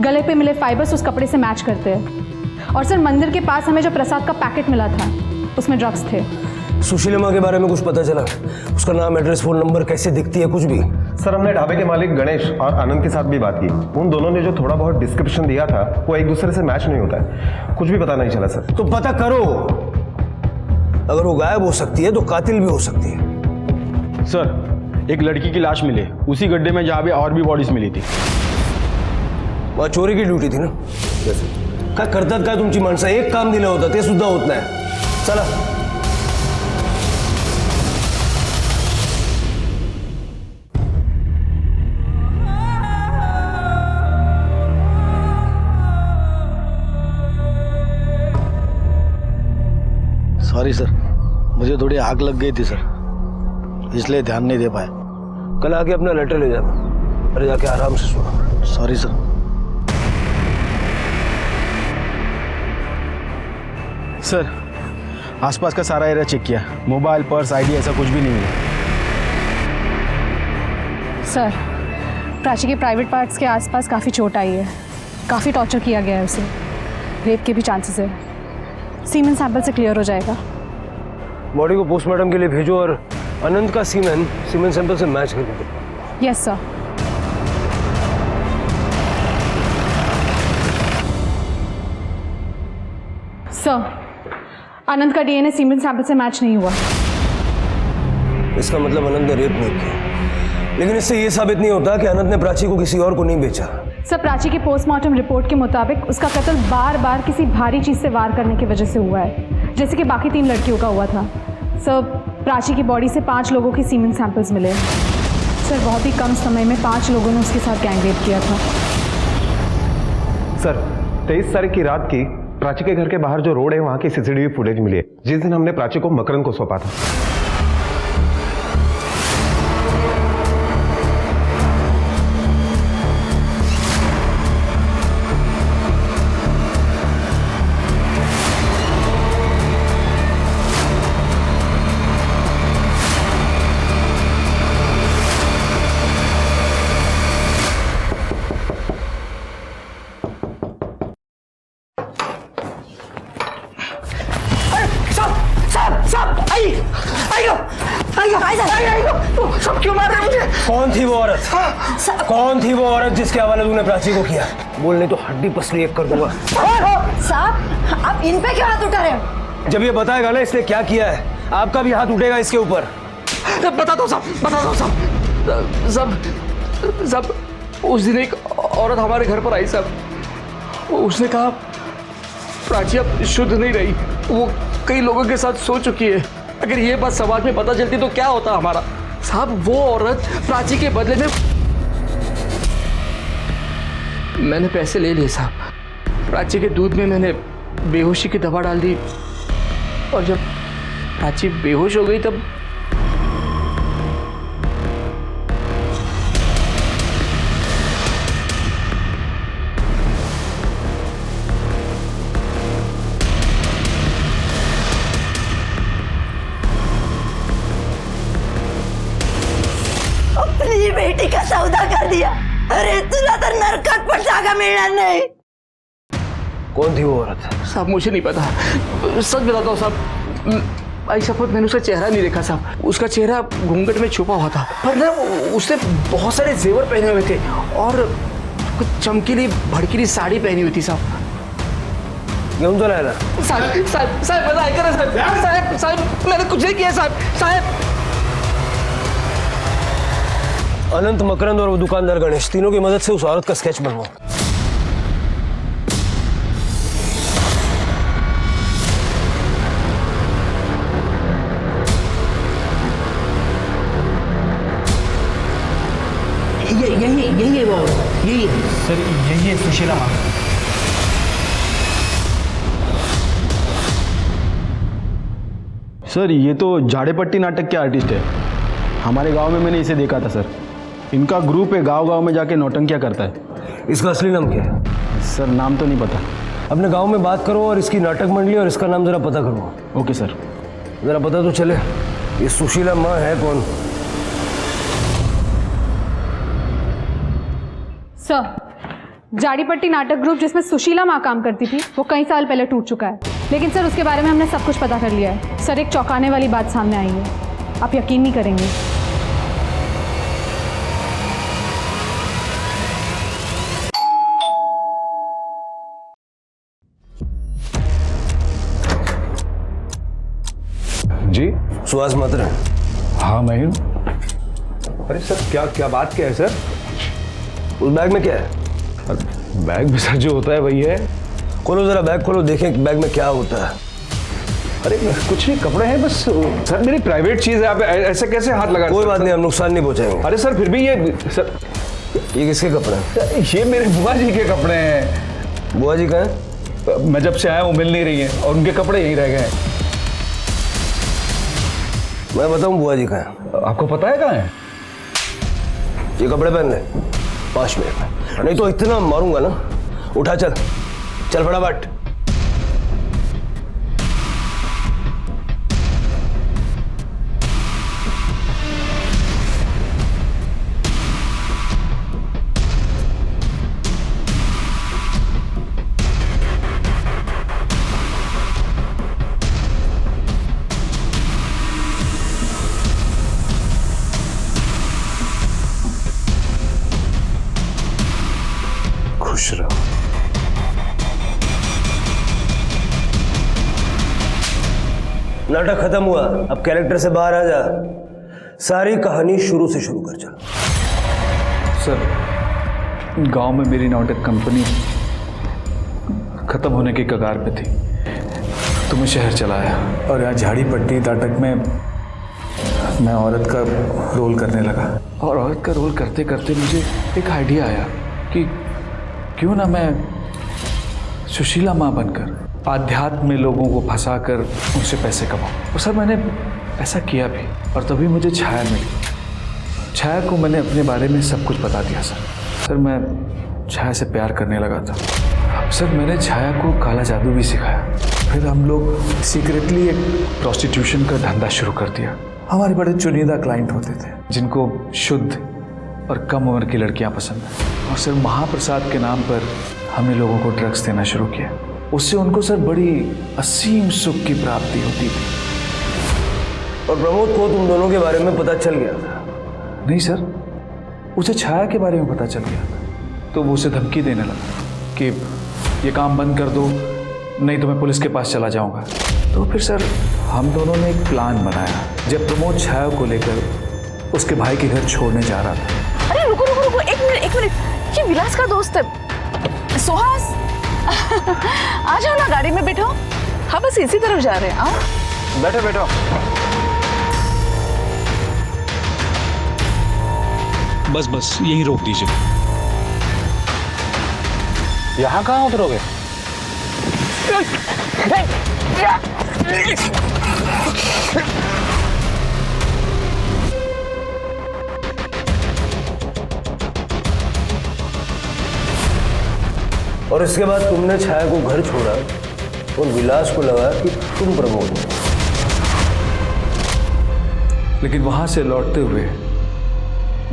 गले पे मिले फाइबर्स उस कपड़े से मैच करते हैं। और सर मंदिर के पास हमें जो प्रसाद का पैकेट मिला था उसमें ड्रग्स थे। सुशीला माँ के बारे में कुछ पता चला? उसका नाम, एड्रेस, फोन नंबर, कैसे दिखती है, कुछ भी? सर हमने ढाबे के मालिक गणेश और आनंद के साथ भी बात की। उन दोनों ने जो थोड़ा बहुत डिस्क्रिप्शन दिया था वो एक दूसरे से मैच नहीं होता है। कुछ भी पता नहीं चला सर। तो पता करो। अगर वो गायब हो सकती है तो कातिल भी हो सकती है। सर एक लड़की की लाश मिली उसी गड्ढे में जहाँ पे और भी बॉडीज मिली थी। वहाँ चोरी की ड्यूटी थी ना? काय करतात काय तुमची माणसं? एक काम दिलं होतं ते सुद्धा होत नाही। चला। सॉरी सर, मुझे थोड़ी आग लग गई थी सर, इसलिए ध्यान नहीं दे पाया। कल आके अपना लेटर ले जाना, अरे जाके आराम से सुना। Sorry sir. सर आसपास का सारा एरिया चेक किया, मोबाइल, पर्स, आईडी ऐसा कुछ भी नहीं मिला। सर प्राची के प्राइवेट पार्ट्स के आसपास काफ़ी चोट आई है, काफ़ी टॉर्चर किया गया है उसे, रेप के भी चांसेस है। सीमेन सैंपल से क्लियर हो जाएगा। बॉडी को पोस्टमार्टम के लिए भेजो और अनंत का सीमेन सैंपल से मैच कर दो। Yes sir. सर अनंत का डीएनए सीमेन सैंपल से मैच नहीं हुआ। इसका मतलब अनंत ने रेप नहीं किया, लेकिन इससे ये साबित नहीं होता कि अनंत ने प्राची को किसी और को नहीं बेचा। सर प्राची की पोस्टमार्टम रिपोर्ट के मुताबिक उसका कत्ल बार बार किसी भारी चीज़ से वार करने की वजह से हुआ है, जैसे कि बाकी 3 लड़कियों का हुआ था। सर प्राची की बॉडी से 5 लोगों के सीमेन सैंपल्स मिले। सर बहुत ही कम समय में 5 लोगों ने उसके साथ गैंग रेप किया था। सर 23 तारीख की रात की प्राची के घर के बाहर जो रोड है वहां की सीसीटीवी फुटेज मिली है, जिस दिन हमने प्राची को मकरंद को सौंपा था। सब क्यों मार रहे हैं मुझे? कौन थी वो औरत? कौन थी वो औरत जिसके हवाले तूने प्राची को किया? बोलने तो हड्डी पसली एक कर दूंगा। साहब आप इन पे क्यों हाथ उठा रहे हो? जब ये बताएगा ना इसने क्या किया है, आपका भी हाथ उठेगा इसके ऊपर। बता दो सब। उस दिन एक औरत हमारे घर पर आई साहब। उसने कहा प्राची अब शुद्ध नहीं रही, वो कई लोगों के साथ सो चुकी है। अगर ये बात समाज में पता चलती तो क्या होता हमारा? साहब वो औरत प्राची के बदले में मैंने पैसे ले लिए साहब। प्राची के दूध में मैंने बेहोशी की दवा डाल दी और जब प्राची बेहोश हो गई तब अपनी बेटी का सौदा कर दिया। अरे तुला तर नरकात पण जागा मिळणार नाही। कौन थी वो औरत? साहब मुझे नहीं पता, सच बताता हूँ साहब। आई शपथ मैंने उसका चेहरा नहीं देखा साहब। उसका चेहरा घूंघट में छुपा हुआ था, पर ना उसने बहुत सारे जेवर पहने हुए थे और कुछ चमकीली भड़कीली साड़ी पहनी हुई थी साहब। घेऊन चला ना साहब मजा आएगा ना साहब मैंने कुछ नहीं किया साहब। अनंत, मकरंद और वो दुकानदार गणेश, तीनों की मदद से उस औरत का स्केच बनवाओ। यही है वो, यही है सर, यही है सुशीला माँ। सर ये तो झाड़ेपट्टी नाटक के आर्टिस्ट है। हमारे गांव में मैंने इसे देखा था सर। इनका ग्रुप है, गांव-गांव में जाके नौटंकियां करता है। इसका असली नाम क्या है? सर नाम तो नहीं पता। अपने गांव में बात करो और इसकी नाटक मंडली और इसका नाम जरा पता करो। Okay sir. जरा पता तो चले ये सुशीला माँ है कौन? सर जाड़ीपट्टी नाटक ग्रुप जिसमें सुशीला माँ काम करती थी वो कई साल पहले टूट चुका है, लेकिन सर उसके बारे में हमने सब कुछ पता कर लिया है। सर एक चौंकाने वाली बात सामने आई है, आप यकीन नहीं करेंगे। जी सुहास मात्र। हाँ मैं हूँ। अरे सर क्या बात क्या है सर? उस बैग में क्या है? बैग में सर जो होता है वही है। खोलो जरा बैग, खोलो देखें बैग में क्या होता है। अरे कुछ नहीं, कपड़े हैं बस। सर मेरी प्राइवेट चीज है, आप ऐसे कैसे हाथ लगा? कोई बात नहीं, हम नुकसान नहीं पहुंचाएंगे। अरे सर फिर भी ये सर, ये किसके कपड़े हैं? ये मेरे बुआ जी के कपड़े हैं। बुआ जी कहाँ हैं? मैं जब से आया वो मिल नहीं रही हैं और उनके कपड़े यहीं रह गए हैं। मैं बताऊं बुआ जी कहाँ हैं? आपको पता है कहाँ है? ये कपड़े पहन ले 5 मिनट में, नहीं तो इतना मारूंगा ना। उठा चल फटाफट। खुश रहो। नाटक खत्म हुआ, अब कैरेक्टर से बाहर आ जा। सारी कहानी शुरू से शुरू कर चल। सर गांव में मेरी नाटक कंपनी खत्म होने के कगार पे थी, तो मैं शहर चला आया और यहाँ झाड़ीपट्टी नाटक में मैं औरत का रोल करने लगा। और औरत का रोल करते करते मुझे एक आइडिया आया कि क्यों ना मैं सुशीला माँ बनकर आध्यात्म में लोगों को फंसाकर उनसे पैसे कमाऊं। और सर मैंने ऐसा किया भी, और तभी मुझे छाया मिली। छाया को मैंने अपने बारे में सब कुछ बता दिया सर मैं छाया से प्यार करने लगा था। सर मैंने छाया को काला जादू भी सिखाया। फिर हम लोग सीक्रेटली एक प्रोस्टिट्यूशन का धंधा शुरू कर दिया। हमारे बड़े चुनिंदा क्लाइंट होते थे जिनको शुद्ध और कम उम्र की लड़कियां पसंद है। और सर महाप्रसाद के नाम पर हमने लोगों को ड्रग्स देना शुरू किया। उससे उनको सर बड़ी असीम सुख की प्राप्ति होती थी। और प्रमोद को तुम दोनों के बारे में पता चल गया था? नहीं सर, उसे छाया के बारे में पता चल गया था, तो वो उसे धमकी देने लगा कि ये काम बंद कर दो, नहीं तो मैं पुलिस के पास चला जाऊंगा। तो फिर सर हम दोनों ने एक प्लान बनाया। जब प्रमोद छाया को लेकर उसके भाई के घर छोड़ने जा रहा था। अरे रुको रुको रुको, एक मिनट, ये विलास का दोस्त है सुहास। आ जाओ ना, गाड़ी में बैठो। हाँ बस इसी तरफ जा रहे हैं। आओ बैठो बैठो। बस यही रोक दीजिए। यहाँ कहाँ उतरोगे? और इसके बाद तुमने छाया को घर छोड़ा और विलास को लगा कि तुम प्रमोद हो। लेकिन वहां से लौटते हुए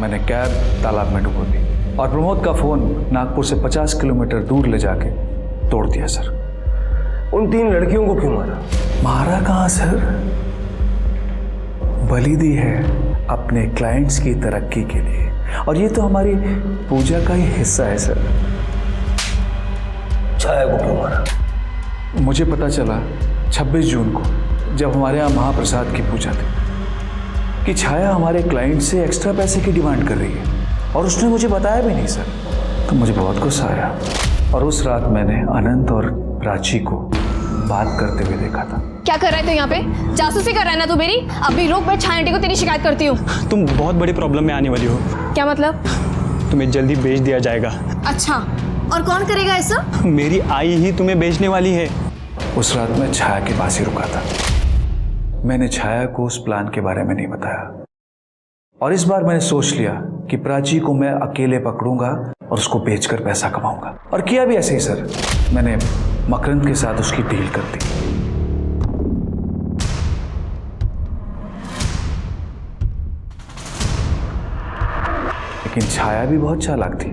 मैंने कैब तालाब में डुबो दी और प्रमोद का फोन नागपुर से 50 किलोमीटर दूर ले जाके तोड़ दिया सर। उन 3 लड़कियों को क्यों मारा? मारा कहाँ सर, बलि दी है अपने क्लाइंट्स की तरक्की के लिए, और ये तो हमारी पूजा का ही हिस्सा है सर। छाया को क्यों मारा? मुझे पता चला 26 जून को, जब हमारे यहाँ महाप्रसाद की पूजा थी, कि छाया हमारे क्लाइंट से एक्स्ट्रा पैसे की डिमांड कर रही है, और उसने मुझे बताया भी नहीं सर। तो मुझे बहुत गुस्सा आया, और उस रात मैंने अनंत और प्राची को बात करते हुए देखा था। क्या कर रहे थे यहाँ पे? जासूसी कर रहा है ना तू मेरी? अभी रुक, मैं छाया आंटी को तेरी शिकायत करती हूँ। तुम बहुत बड़ी प्रॉब्लम में आने वाली हो। क्या मतलब? तुम्हें जल्दी बेच दिया जाएगा। अच्छा, और कौन करेगा ऐसा? मेरी आई ही तुम्हें बेचने वाली है। उस रात मैं छाया के पास ही रुका था। मैंने छाया को उस प्लान के बारे में नहीं बताया, और इस बार मैंने सोच लिया कि प्राची को मैं अकेले पकड़ूंगा और उसको बेचकर पैसा कमाऊंगा। और किया भी ऐसे ही सर। मैंने मकरंद के साथ उसकी डील कर दी। लेकिन छाया भी बहुत चालाक थी।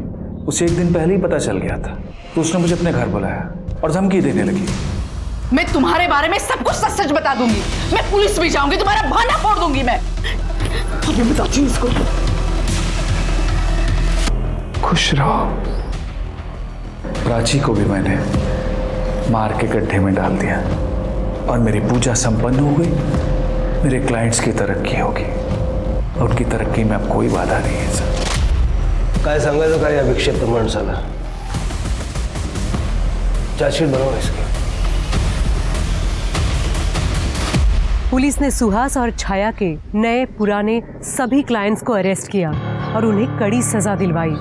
उसे एक दिन पहले ही पता चल गया था, तो उसने मुझे अपने घर बुलाया और धमकी देने लगी। मैं तुम्हारे बारे में सब कुछ सच सच बता दूंगी। मैं पुलिस भी जाऊंगी, तुम्हारा बहाना फोड़ दूंगी मैं। अभी बताती हूँ इसको। खुश रहो। प्राची को भी मैंने मार के गड्ढे में डाल दिया, और मेरी पूजा संपन्न हो गई। मेरे क्लाइंट्स की तरक्की होगी, और उनकी तरक्की में अब कोई बाधा नहीं है सर। काय सांगायचं काय या विक्षिप्त माणसाला? चार्जशीट बनाओ इसकी। पुलिस ने सुहास और छाया के नए पुराने सभी क्लाइंट्स को अरेस्ट किया और उन्हें कड़ी सजा दिलवाई।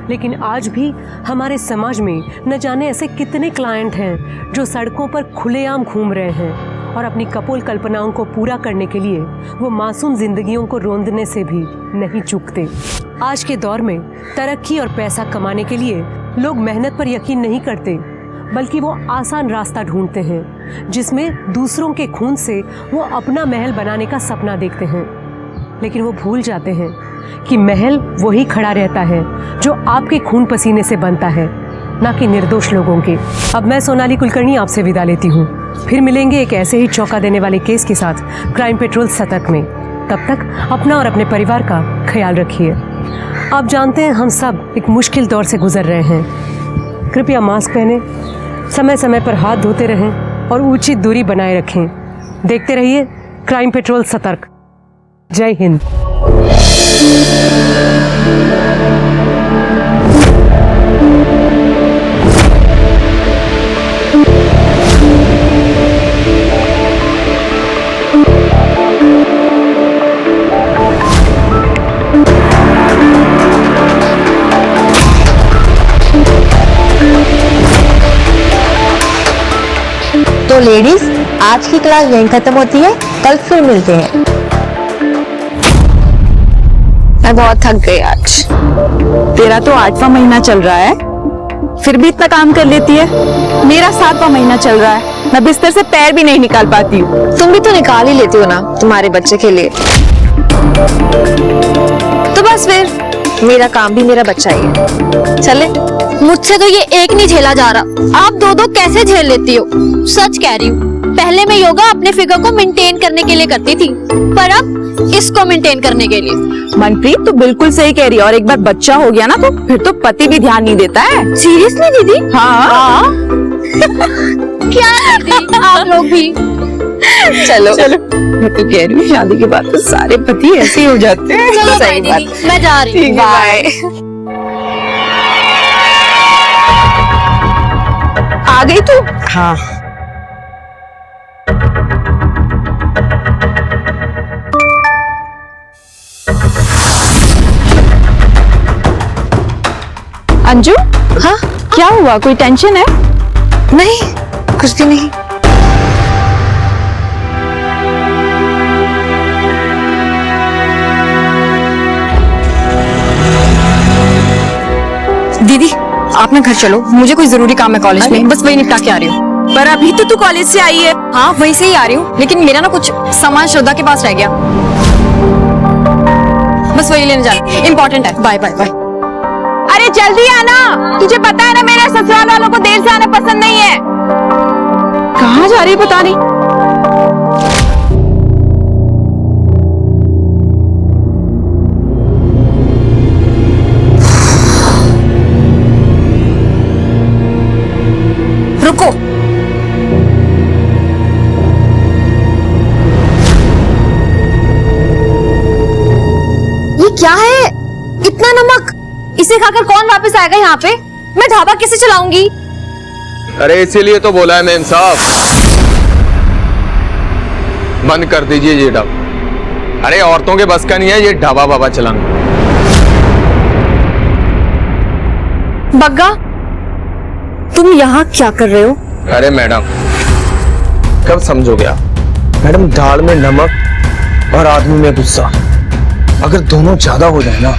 लेकिन आज भी हमारे समाज में न जाने ऐसे कितने क्लाइंट हैं जो सड़कों पर खुलेआम घूम रहे हैं, और अपनी कपोल कल्पनाओं को पूरा करने के लिए वो मासूम जिंदगियों को रोंदने से भी नहीं चूकते। आज के दौर में तरक्की और पैसा कमाने के लिए लोग मेहनत पर यकीन नहीं करते, बल्कि वो आसान रास्ता ढूंढते हैं जिसमें दूसरों के खून से वो अपना महल बनाने का सपना देखते हैं। लेकिन वो भूल जाते हैं कि महल वही खड़ा रहता है जो आपके खून पसीने से बनता है, ना कि निर्दोष लोगों के। अब मैं सोनाली कुलकर्णी आपसे विदा लेती हूँ। फिर मिलेंगे एक ऐसे ही चौंका देने वाले केस के साथ क्राइम पेट्रोल सतर्क में। तब तक अपना और अपने परिवार का ख्याल रखिए। आप जानते हैं हम सब एक मुश्किल दौर से गुजर रहे हैं। कृपया मास्क पहने, समय समय पर हाथ धोते रहें और उचित दूरी बनाए रखें। देखते रहिए क्राइम पेट्रोल सतर्क। जय हिंद। तो लेडीज, आज की क्लास यहीं खत्म होती है। कल फिर मिलते हैं। मैं बहुत थक गई आज। तेरा तो 8वां महीना चल रहा है, फिर भी इतना काम कर लेती है। मेरा 7वां महीना चल रहा है, मैं बिस्तर से पैर भी नहीं निकाल पाती हूँ। तुम भी तो निकाल ही लेती हो ना तुम्हारे बच्चे के लिए। तो बस फिर मेरा काम भी मेरा बच्चा ही है। चले। मुझसे तो ये एक नहीं झेला जा रहा, आप दो दो कैसे झेल लेती हो? सच कह रही हूँ, पहले मैं योगा अपने फिगर को मेंटेन करने के लिए करती थी, पर अब इसको मेंटेन करने के लिए। मनप्रीत तू बिल्कुल सही कह रही है, और एक बार बच्चा हो गया ना तो फिर तो पति भी ध्यान नहीं देता है। सीरियसली दीदी? हाँ। क्या दीदी आप लोग भी? चलो मैं तो कह रही हूँ शादी के बाद तो सारे पति ऐसे ही हो जाते हैं। चलो सही बाय बात। दीदी, मैं जा रही हूँ। ठीक है, बाय। आ गई तू? हाँ। अंजू, हाँ क्या हुआ, कोई टेंशन है? नहीं, कुछ भी नहीं। दीदी आप ना घर चलो, मुझे कोई जरूरी काम है कॉलेज में, बस वही निपटा के आ रही हूँ। पर अभी तो तू कॉलेज से आई है। हाँ वहीं से ही आ रही हूँ, लेकिन मेरा ना कुछ सामान श्रद्धा के पास रह गया, बस वही लेने जाना, इम्पोर्टेंट है। Bye bye bye. अरे जल्दी आना, तुझे पता है ना मेरे ससुराल वालों को देर से आना पसंद नहीं है। कहाँ जा रही पता नहीं। रुको, ये क्या है? इतना नमक, इसे खाकर कौन वापस आएगा यहाँ पे? मैं ढाबा कैसे चलाऊंगी? अरे इसीलिए तो बोला है मेम साहब, बंद कर दीजिए ये ढाबा। अरे औरतों के बस का नहीं है ये ढाबा बाबा चलाना। बग्गा तुम यहाँ क्या कर रहे हो? अरे मैडम कब समझोगे आप? मैडम दाल में नमक और आदमी में गुस्सा, अगर दोनों ज्यादा हो जाए ना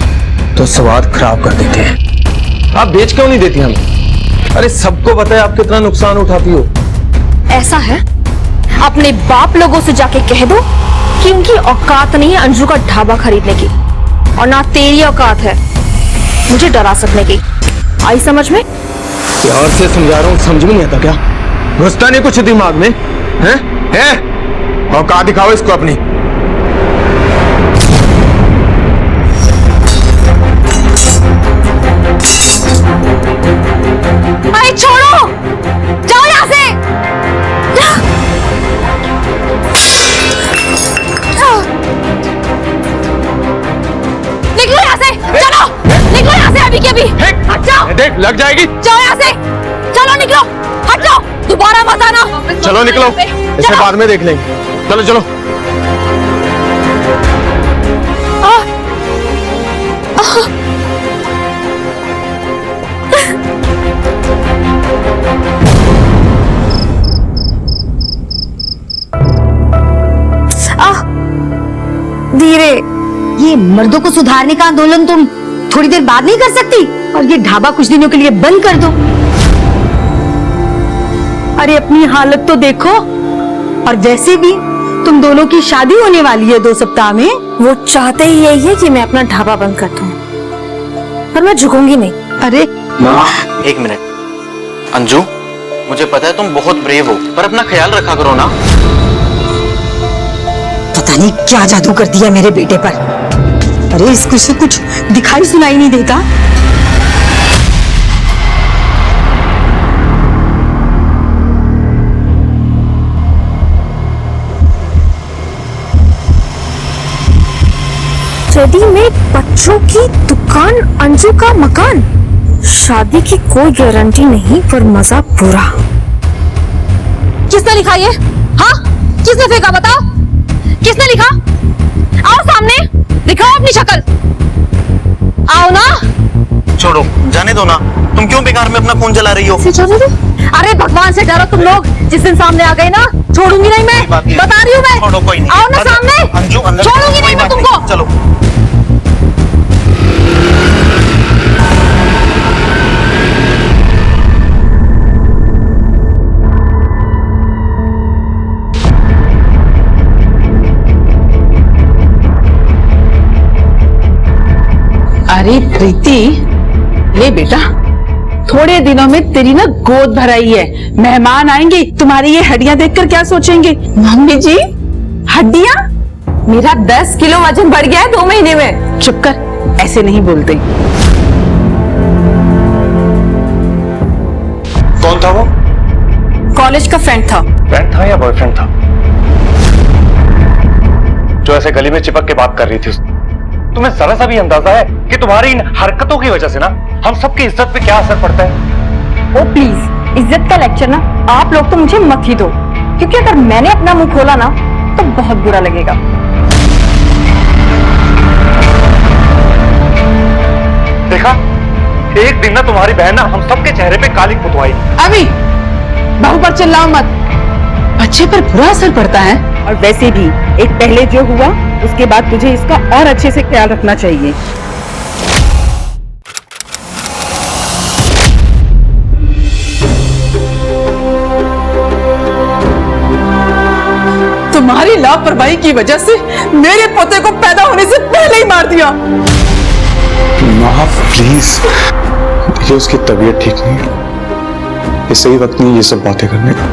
तो स्वाद खराब कर देते हैं। आप बेच क्यों नहीं देती हमें? अरे सबको पता है आप कितना नुकसान उठाती हो। ऐसा है, अपने बाप लोगों से जाके कह दो कि उनकी औकात नहीं है अंजू का ढाबा खरीदने की, और ना तेरी औकात है मुझे डरा सकने की। आई समझ में? प्यार से समझा रहा हूँ, समझ में नहीं आता क्या? घुसता नहीं कुछ दिमाग में? हैं? औकात दिखाओ इसको अपनी। अरे छोड़ो, जाओ यहाँ से। निकलो यहाँ से, चलो निकलो यहाँ से अभी के अभी। हट जाओ। देख लग जाएगी। जाओ यहाँ से, चलो निकलो, हट जाओ, दोबारा मत आना। चलो निकलो, इसे बाद में देख लेंगे। चलो चलो। धीरे, ये मर्दों को सुधारने का आंदोलन तुम थोड़ी देर बाद नहीं कर सकती? और ये ढाबा कुछ दिनों के लिए बंद कर दो। अरे अपनी हालत तो देखो, और वैसे भी तुम दोनों की शादी होने वाली है 2 सप्ताह में। वो चाहते ही यही है कि मैं अपना ढाबा बंद कर दूं, पर मैं झुकूंगी नहीं। अरे एक मिनट अंजू, मुझे पता है तुम बहुत ब्रेव हो, पर अपना ख्याल रखा करो ना। पता नहीं क्या जादू कर दिया मेरे बेटे पर। अरे इसको से कुछ दिखाई सुनाई नहीं देता। रेडीमेड बच्चों की दुकान, अंजू का मकान, शादी की कोई गारंटी नहीं पर मजा पूरा। किसने लिखा ये? हाँ किसने फेंका बताओ? किसने लिखा? आओ सामने, दिखाओ अपनी शक्ल, आओ ना। छोड़ो, जाने दो ना, तुम क्यों बेकार में अपना फोन चला रही हो? जाने दो। अरे भगवान से डरो तुम लोग, जिस दिन सामने आ गए ना छोड़ूंगी नहीं मैं, बता रही हूँ मैं। छोड़ो, कोई नहीं। आओ ना सामने, अंजू अंदर छोड़ूंगी नहीं मैं तुमको। चलो। अरे प्रीति, ले बेटा थोड़े दिनों में तेरी ना गोद भराई है, मेहमान आएंगे, तुम्हारी ये हड्डियां देखकर क्या सोचेंगे? मम्मी जी, हड्डियां? मेरा 10 किलो वजन बढ़ गया है 2 महीने में। चुप कर, ऐसे नहीं बोलते। कौन था वो? कॉलेज का फ्रेंड था। फ्रेंड था या बॉयफ्रेंड था? जो ऐसे गली में चिपक के बात कर रही थी, तुम्हें जरा सा भी अंदाजा है कि तुम्हारी इन हरकतों की वजह से ना हम सबकी इज्जत पे क्या असर पड़ता है? ओ प्लीज, इज्जत का लेक्चर ना आप लोग तो मुझे मत ही दो, क्योंकि अगर मैंने अपना मुंह खोला ना तो बहुत बुरा लगेगा। देखा, एक दिन ना तुम्हारी बहन ना हम सबके चेहरे पे काली पुतवाई। अभी बहू पर चिल्लाओ मत, बच्चे पर बुरा असर पड़ता है। और वैसे भी एक पहले जो हुआ उसके बाद तुझे इसका और अच्छे से ख्याल रखना चाहिए। तुम्हारी लापरवाही की वजह से मेरे पोते को पैदा होने से पहले ही मार दिया। माँ प्लीज, देखिए उसकी तबीयत ठीक नहीं है, ये सही वक्त नहीं ये सब बातें करने का।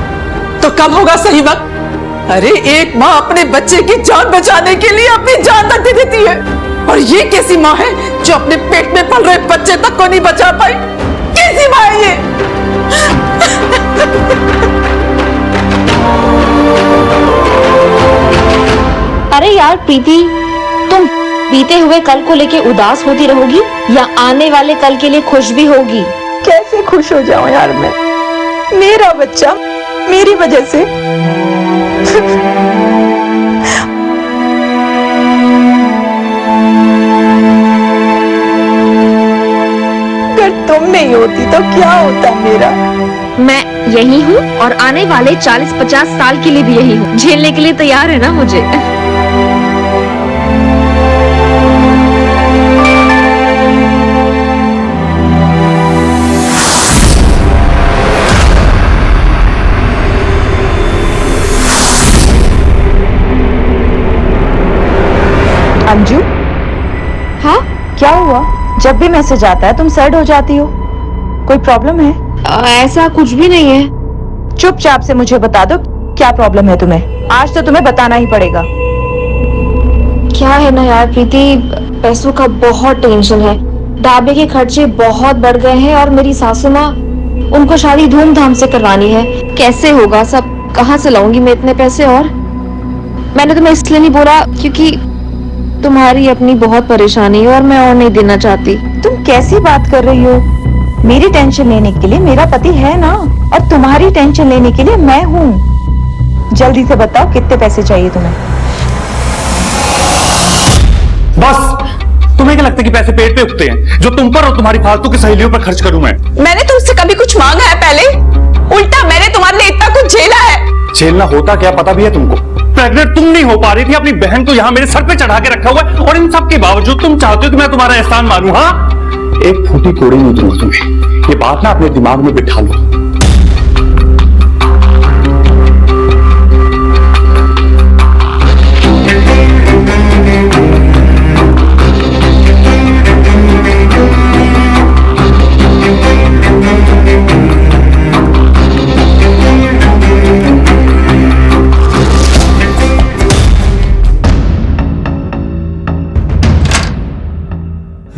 तो कब होगा सही वक्त? अरे एक माँ अपने बच्चे की जान बचाने के लिए अपनी जान तक दे देती है, और ये कैसी माँ है जो अपने पेट में पल रहे बच्चे तक को नहीं बचा पाई? कैसी माँ है ये? अरे यार प्रीति, तुम बीते हुए कल को लेके उदास होती रहोगी या आने वाले कल के लिए खुश भी होगी? कैसे खुश हो जाऊं यार मैं? मेरा बच्चा मेरी वजह से अगर तुम नहीं होती तो क्या होता मेरा? मैं यही हूँ और आने वाले 40-50 साल के लिए भी यही हूँ। झेलने के लिए तैयार है ना मुझे? अंजू, हाँ क्या हुआ? जब भी मैसेज आता है तुम सैड हो जाती हो, कोई प्रॉब्लम है? ऐसा कुछ भी नहीं है। चुपचाप से मुझे बता दो क्या प्रॉब्लम है तुम्हें। आज तो तुम्हें बताना ही पड़ेगा। क्या है ना यार प्रीति, पैसों का बहुत टेंशन है। ढाबे के खर्चे बहुत बढ़ गए हैं और मेरी सासू माँ, उनको शादी धूमधाम से करवानी है। कैसे होगा सब? कहाँ से लाऊंगी मैं इतने पैसे? और मैंने तुम्हें इसलिए नहीं बोला क्योंकि तुम्हारी अपनी बहुत परेशानी है और मैं और नहीं देना चाहती। तुम कैसी बात कर रही हो? मेरी टेंशन लेने के लिए मेरा पति है ना, और तुम्हारी टेंशन लेने के लिए मैं हूँ। जल्दी से बताओ कितने पैसे चाहिए तुम्हें? बस, तुम्हें क्या लगता है कि पैसे पेट पे उगते हैं जो तुम पर और तुम्हारी फालतू की सहेलियों पर खर्च करूं मैं? मैंने तुमसे कभी कुछ मांगा है पहले? उल्टा मैंने तुम्हारे लिए इतना कुछ झेला है। झेलना होता क्या पता भी है तुमको? प्रेग्नेंट तुम नहीं हो पा रही थी, अपनी बहन को यहाँ मेरे सर पे चढ़ा के रखा हुआ है, और इन सब के बावजूद तुम चाहते हो कि मैं तुम्हारा एहसान मानूं? हाँ, एक फूटी कोड़ी नहीं दूंगा तुम्हें। ये बात ना अपने दिमाग में बिठा लो।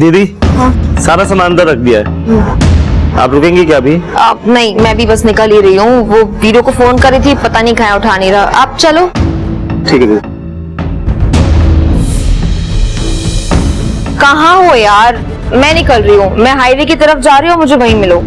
दीदी, हाँ? सारा सामान अंदर रख दिया है। आप रुकेंगी क्या अभी? नहीं, मैं भी बस निकल ही रही हूँ। वो वीडियो को फोन कर रही थी, पता नहीं कहाँ उठा नहीं रहा। आप चलो। ठीक है दीदी। कहाँ हो यार? मैं निकल रही हूँ, मैं हाईवे की तरफ जा रही हूँ, मुझे वहीं मिलो।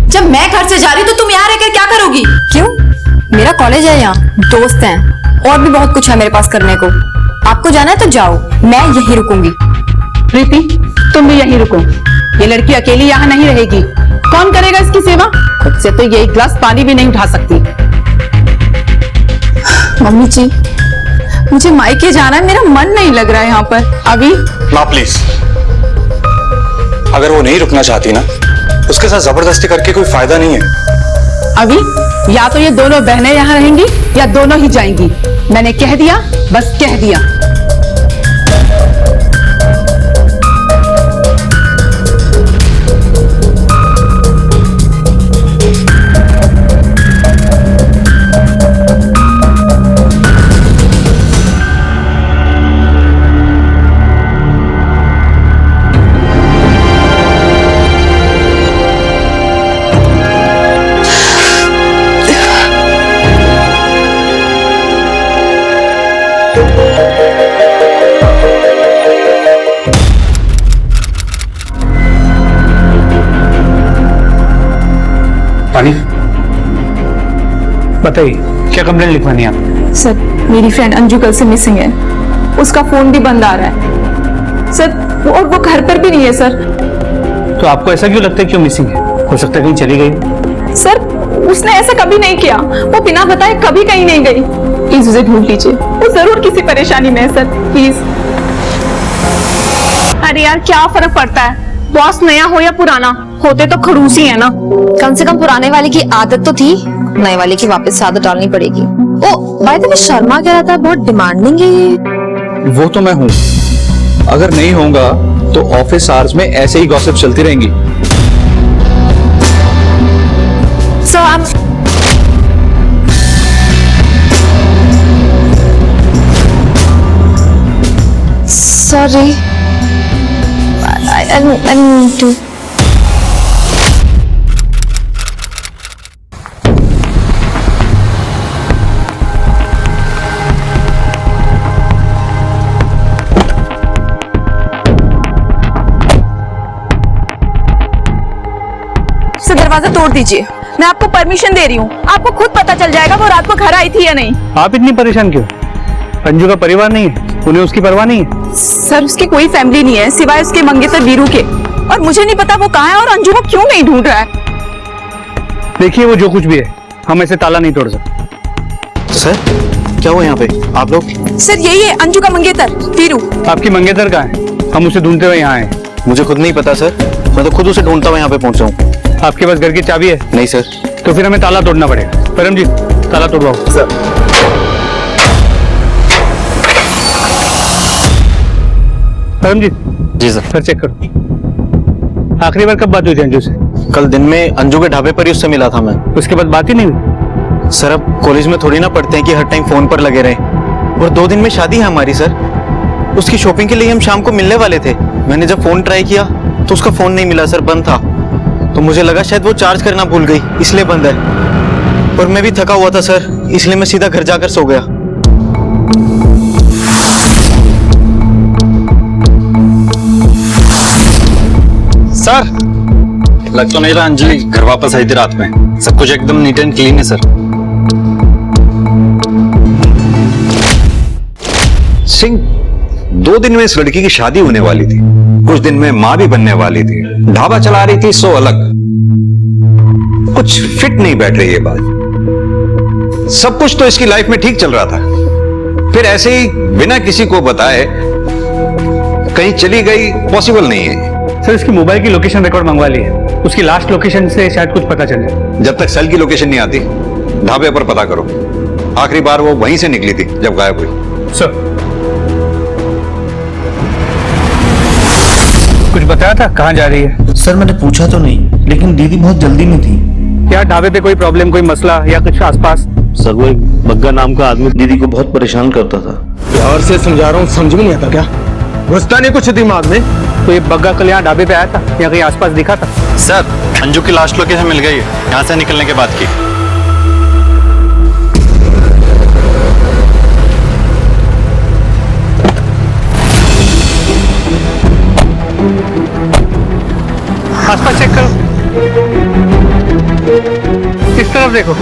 जब मैं घर से जा रही तो तुम यहाँ रहकर क्या करोगी? क्यों? मेरा कॉलेज है, यहाँ दोस्त हैं, और भी बहुत कुछ है मेरे पास करने को। आपको जाना है तो जाओ, मैं यहीं रुकूंगी। प्रीति, तुम भी यहीं रुको। ये लड़की अकेली यहाँ नहीं रहेगी। कौन करेगा इसकी सेवा? खुद से तो ये एक गिलास पानी भी नहीं उठा सकती। मम्मी जी, मुझे मायके जाना है, मेरा मन नहीं लग रहा है यहाँ पर। अभी ना प्लीज, अगर वो नहीं रुकना चाहती ना, उसके साथ जबरदस्ती करके कोई फायदा नहीं है। अभी या तो ये दोनों बहनें यहाँ रहेंगी या दोनों ही जाएंगी। मैंने कह दिया, बस कह दिया। पानी, बताइए क्या कंप्लेंट लिखवानी है आप? सर, मेरी फ्रेंड अंजू कल से मिसिंग है। उसका फोन भी बंद आ रहा है सर, और वो घर पर भी नहीं है सर। तो आपको ऐसा क्यों लगता है क्यों मिसिंग है? हो सकता है कहीं चली गई। सर, उसने ऐसा कभी नहीं किया। वो बिना बताए कभी कहीं नहीं गई। प्लीज उसे ढूंढ लीजिए, वो जरूर किसी परेशानी में है सर, प्लीज। अरे यार, क्या फर्क पड़ता है, बॉस नया हो या पुराना, होते तो खड़ूस ही है ना। कम से कम पुराने वाले की आदत तो थी, नए वाले की वापस से आदत डालनी पड़ेगी। ओ भाई, तुम्हें शर्मा कह रहा था बहुत डिमांडिंग है ये। वो तो मैं हूँ, अगर नहीं होगा तो ऑफिस आवर्स में ऐसे ही गॉसिप चलती रहेंगी। So I'm sorry. I need to. Sir, दरवाजा तोड़ दीजिए। मैं आपको परमिशन दे रही हूँ। आपको खुद पता चल जाएगा वो रात को घर आई थी या नहीं। आप इतनी परेशान क्यों? अंजू का परिवार नहीं है, उन्हें उसकी परवाह नहीं है। सर, उसकी कोई फैमिली नहीं है सिवाय उसके मंगेतर वीरू के, और मुझे नहीं पता वो कहाँ है और अंजू को क्यों नहीं ढूंढ रहा है। देखिए, वो जो कुछ भी है, हम ऐसे ताला नहीं तोड़ सकते। सर, क्या हुआ यहाँ पे? आप लोग? सर, यही है अंजू का मंगेतर वीरू। आपकी मंगेतर कहाँ है? हम उसे ढूंढते हुए यहाँ आए। मुझे खुद नहीं पता सर, मैं तो खुद उसे ढूंढता हुआ यहाँ पे पहुंचा हूँ। आपके पास घर की चाबी है? नहीं सर। तो फिर हमें ताला तोड़ना पड़ेगा। परम जी, ताला तोड़वाओ। सर। परम जी। जी सर। फिर चेक करो, आखिरी बार कब बात हुई थी अंजू से? कल दिन में अंजू के ढाबे पर ही उससे मिला था मैं। उसके बाद बात ही नहीं हुई? सर, अब कॉलेज में थोड़ी ना पढ़ते हैं कि हर टाइम फोन पर लगे रहे, और 2 दिन में शादी है हमारी सर। उसकी शॉपिंग के लिए हम शाम को मिलने वाले थे। मैंने जब फोन ट्राई किया तो उसका फोन नहीं मिला सर, बंद था। तो मुझे लगा शायद वो चार्ज करना भूल गई, इसलिए बंद है। और मैं भी थका हुआ था सर, इसलिए मैं सीधा घर जाकर सो गया। सर, लग तो नहीं रहा अंजलि घर वापस आई थी रात में। सब कुछ एकदम नीट एंड क्लीन है सर। सिंह, 2 दिन में इस लड़की की शादी होने वाली थी, कुछ दिन में मां भी बनने वाली थी, ढाबा चला रही थी, सो अलग। कुछ फिट नहीं बैठ रही ये बात। सब कुछ तो इसकी लाइफ में ठीक चल रहा था, फिर ऐसे ही बिना किसी को बताए कहीं चली गई, पॉसिबल नहीं है। सर, इसकी मोबाइल की लोकेशन रिकॉर्ड मंगवा ली है, उसकी लास्ट लोकेशन से शायद कुछ पता चल जाए। जब तक सेल की लोकेशन नहीं आती, ढाबे पर पता करो। आखिरी बार वो वहीं से निकली थी जब गायब हुई। सर, कुछ बताया था कहाँ जा रही है? सर, मैंने पूछा तो नहीं, लेकिन दीदी बहुत जल्दी में थी। क्या ढाबे पे कोई प्रॉब्लम, कोई मसला या कुछ आसपास? सर, वो एक बग्गा नाम का आदमी दीदी को बहुत परेशान करता था। प्यार से समझा रहा हूँ, समझ में नहीं आता क्या? घुसता नहीं कुछ दिमाग में। तो ये बग्गा कल यहाँ ढाबे पे आया था या कहीं आसपास दिखा था? सर, अंजू की लास्ट लोकेशन मिल गई है, यहाँ से निकलने के बाद की। आसपास चेक करो, इस तरफ देखो।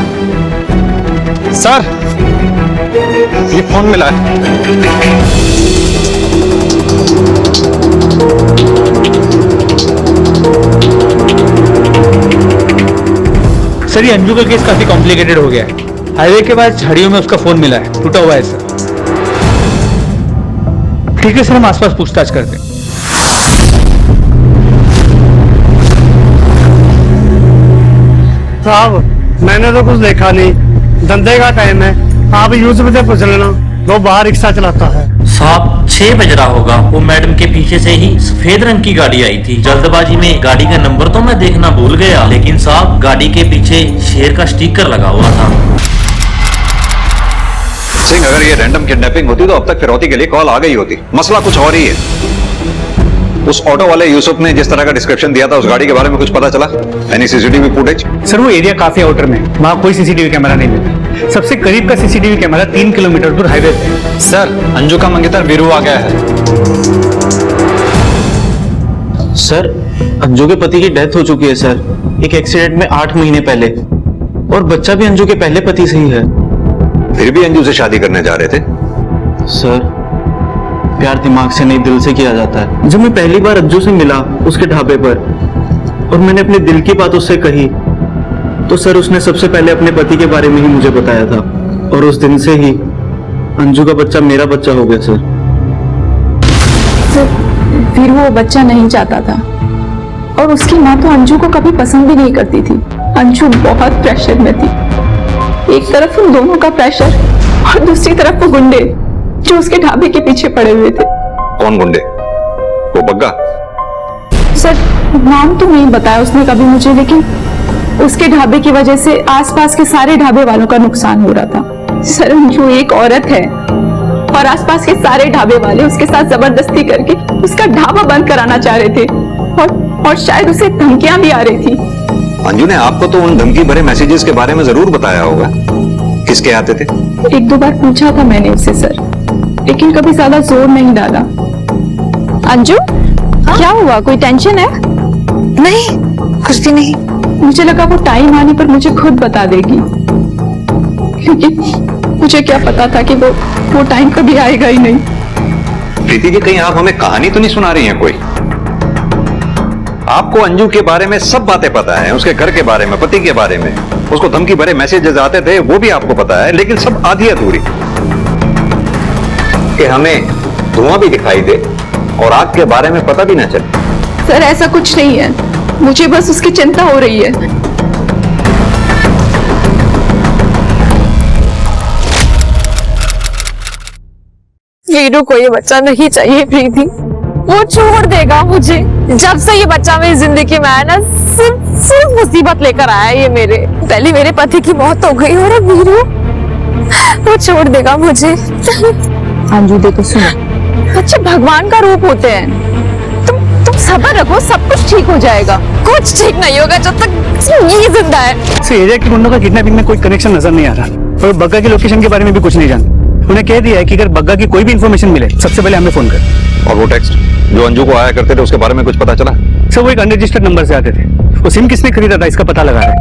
सर, ये फोन मिला है। सर ये अंजू का केस काफी कॉम्प्लिकेटेड हो गया है। हाईवे के बाद झाड़ियों में उसका फोन मिला है, टूटा हुआ है सर। ठीक है सर, हम आसपास पूछताछ करते हैं। साहब मैंने तो कुछ देखा नहीं, धंधे का टाइम है, आप यूसुफ से पूछ लेना, वो बाहर रिक्शा चलाता है। साहब 6 बज रहा होगा, वो मैडम के पीछे से ही सफेद रंग की गाड़ी आई थी। जल्दबाजी में गाड़ी का नंबर तो मैं देखना भूल गया, लेकिन साहब गाड़ी के पीछे शेर का स्टिकर लगा हुआ था। सिंह, अगर ये रैंडम किडनैपिंग होती तो अब तक फिरौती के लिए कॉल आ गई होती। मसला कुछ और ही है। उस ऑटो वाले यूसुफ ने जिस तरह का डिस्क्रिप्शन दिया था, उस गाड़ी के बारे में कुछ पता चला? Any CCTV footage? सर वो एरिया काफी आउटर में, वहाँ कोई सीसीटीवी कैमरा नहीं मिला। सबसे करीब का सीसीटीवी कैमरा 3 किलोमीटर दूर हाईवे पे। सर अंजू का मंगेतर वीरू आ गया है। सर अंजू के पति की डेथ हो चुकी है सर, एक एक्सीडेंट में 8 महीने पहले, और बच्चा भी अंजू के पहले पति से ही है। फिर भी अंजू से शादी करने जा रहे थे? सर प्यार दिमाग से नहीं, दिल से किया जाता है। जब मैं पहली बार अंजू से मिला उसके ढाबे पर और मैंने अपने दिल की बात उससे कही, तो सर उसने सबसे पहले अपने पति के बारे में ही मुझे बताया था, और उस दिन से ही अंजू का बच्चा मेरा बच्चा हो गया सर। फिर वो बच्चा नहीं चाहता था, और उसकी माँ तो अंजू को कभी पसंद भी नहीं करती थी। अंजू बहुत प्रेशर में थी, एक तरफ उन दोनों का प्रेशर और दूसरी तरफ वो गुंडे जो उसके ढाबे के पीछे पड़े हुए थे। कौन गुंडे? वो बग्गा? सर नाम तो नहीं बताया उसने कभी मुझे, लेकिन उसके ढाबे की वजह से आसपास के सारे ढाबे वालों का नुकसान हो रहा था। सर अंजू एक औरत है और आसपास के सारे ढाबे वाले उसके साथ जबरदस्ती करके उसका ढाबा बंद कराना चाह रहे थे, और शायद उसे धमकियां भी आ रही थी। अंजू ने आपको तो उन धमकी भरे मैसेजेस के बारे में जरूर बताया होगा। किसके आते थे? 1-2 बार पूछा था मैंने उससे सर, लेकिन कभी ज्यादा जोर नहीं डाला। अंजू क्या हुआ, कोई टेंशन है? नहीं कुछ भी नहीं। मुझे लगा वो टाइम आने पर मुझे खुद बता देगी, लेकिन मुझे क्या पता था कि वो टाइम कभी आएगा ही नहीं। प्रीति जी, कहीं आप हमें कहानी तो नहीं सुना रही हैं कोई? आपको अंजू के बारे में सब बातें पता है, उसके घर के बारे में, पति के बारे में, उसको धमकी भरे मैसेजेस आते थे वो भी आपको पता है, लेकिन सब आधी अधूरी। कि हमें धुआं भी दिखाई दे और आग के बारे में पता भी ना चले। सर ऐसा कुछ नहीं है, मुझे बस उसकी चिंता हो रही है। वीरू को ये बच्चा नहीं चाहिए प्रीति, वो छोड़ देगा मुझे। जब से ये बच्चा मेरी जिंदगी में आया ना, सिर्फ मुसीबत लेकर आया ये मेरे। पहले मेरे पति की मौत हो गई और अब वीरू, वो छोड़ देगा मुझे। अंजू देखो सुनो, बच्चे भगवान का रूप होते हैं, तुम सब्र रखो, सब कुछ ठीक हो जाएगा। कुछ ठीक नहीं होगा जब तक ये जिंदा है। इस एरिया के गुंडों का किडनैपिंग में कोई कनेक्शन नजर नहीं आ रहा, और बग्गा की लोकेशन के बारे में भी कुछ नहीं जानते। उन्हें कह दिया है कि अगर बग्गा की कोई भी इंफॉर्मेशन मिले सबसे पहले हमें फोन कर। और वो टेक्स्ट जो अंजू को आया करते थे उसके बारे में कुछ पता चला? सर वो एक अनरजिस्टर्ड नंबर से आते थे, वो सिम किसने खरीदा था इसका पता लगा रहे हैं।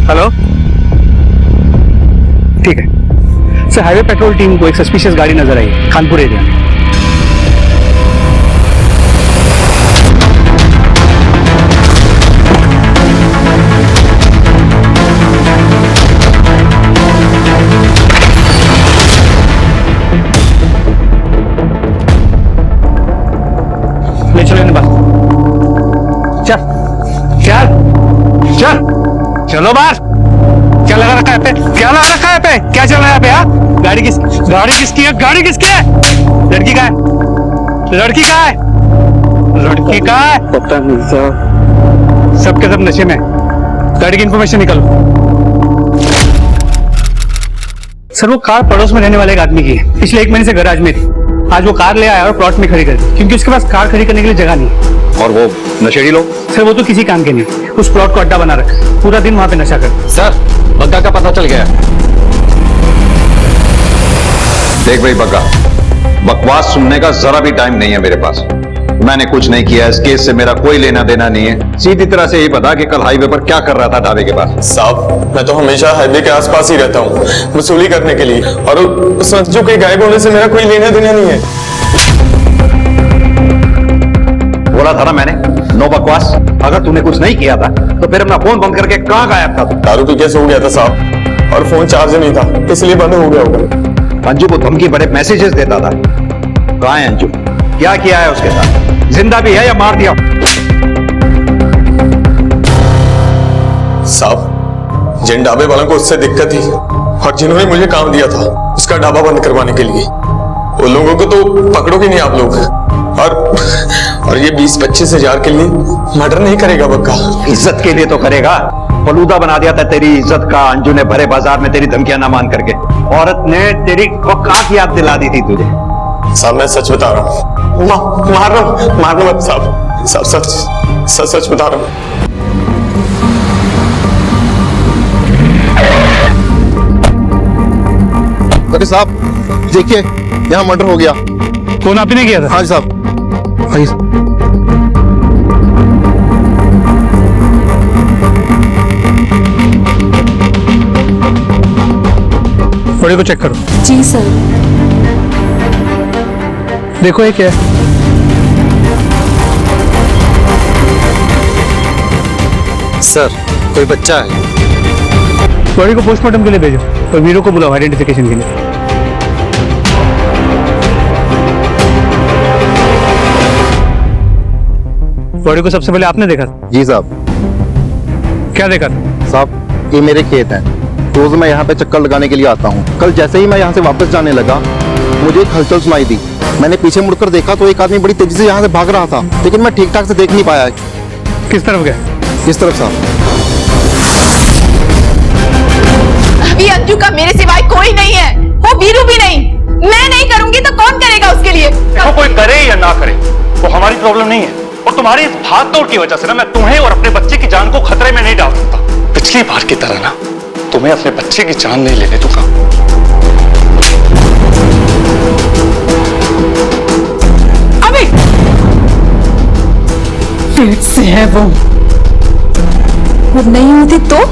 हेलो ठीक है सर, हाईवे पेट्रोल टीम को एक सस्पिशियस गाड़ी नजर आई खानपुर एरिया में। ले चलो इन्हें बाहर, चल चल चल चलो बाहर। क्या लगा रखा है पे? क्या लगा रखा है पे? क्या चल रहा है पे? हाँ गाड़ी किसकी है? गाड़ी किसकी है? लड़की का है? लड़की का है? लड़की का है? पता नहीं सर, सबके सब नशे में। गाड़ी की इंफॉर्मेशन निकालो। सर वो कार पड़ोस में रहने वाले एक आदमी की है, पिछले 1 महीने से गैराज में थी। आज वो कार ले आया और प्लॉट में खड़ी कर दी, क्योंकि उसके पास कार खड़ी करने के लिए जगह नहीं है। और वो नशेड़ी लोग? सर वो तो किसी काम के नहीं, उस प्लॉट को अड्डा बना रखा, पूरा दिन वहां पे नशा करते। सर बग्गा का पता चल गया। देख भाई बग्गा, बकवास सुनने का जरा भी टाइम नहीं है मेरे पास। मैंने कुछ नहीं किया, इस केस से मेरा कोई लेना देना नहीं है। सीधी तरह से ये बता कि कल हाईवे पर क्या कर रहा था ढाबे के पास। साहब मैं तो हमेशा हाईवे के आसपास ही रहता हूँ वसूली करने के लिए, और उस अंजू के गायब होने से मेरा कोई लेना देना नहीं है। बोला था ना मैंने, नो बकवास। अगर तूने कुछ नहीं किया था तो फिर अपना फोन बंद करके कहाँ गायब था तू? दारू पी के सो गया था साहब, और फोन चार्ज नहीं था इसलिए बंद हो गया होगा। अंजू को धमकी बड़े मैसेजेस देता था। कहाँ है अंजू? क्या किया है उसके साथ? जिंदा भी है या मार दिया? साहब जिन ढाबे वालों को उससे दिक्कत थी और जिन्होंने मुझे काम दिया था उसका ढाबा बंद करवाने के लिए, उन लोगों को तो पकड़ोगे नहीं आप लोग। और ये 20-25 हजार के लिए मर्डर नहीं करेगा बक्का। इज्जत के लिए तो करेगा। फलूदा बना दिया था तेरी इज्जत का अंजू ने भरे बाजार में तेरी धमकियां न मान करके। औरत ने तेरी औकात याद दिला दी थी तुझे। साहब मैं सच बता रहा हूँ, मारना मत साहब, सच बता रहा हूँ। अरे साहब देखिए यहाँ मर्डर हो गया। कौन आपने किया था? हाँ जी साहब। हाँ जी बॉडी को चेक करो। जी सर। देखो ये क्या है? सर कोई बच्चा है। बॉडी को पोस्टमार्टम के लिए भेजो और वीरो को बुलाओ आइडेंटिफिकेशन के लिए। बॉडी को सबसे पहले आपने देखा? जी साहब। क्या देखा? साहब ये मेरे खेत हैं, रोज मैं यहाँ पे चक्कर लगाने के लिए आता हूँ। कल जैसे ही मैं यहाँ से वापस जाने लगा मुझे एक हलचल सुनाई दी। मैंने पीछे मुड़कर देखा तो एक आदमी बड़ी तेजी से यहाँ से भाग रहा था, लेकिन मैं ठीक ठाक से देख नहीं पाया। किस तरफ गया? किस तरफ साहब? अभी अंजू का मेरे सिवाय कोई नहीं है, वो वीरू भी नहीं। मैं नहीं करूंगी तो कौन करेगा उसके लिए? देखो कोई करे या ना करे वो हमारी प्रॉब्लम नहीं है, और तुम्हारी इस भाग दौड़ की वजह से ना मैं तुम्हें और अपने बच्चे की जान को खतरे में नहीं डाल सकता। पिछली बार की तरह ना तुम्हें अपने बच्चे की जान नहीं लेने दूंगा। अभी पेट से है वो नहीं होती तो?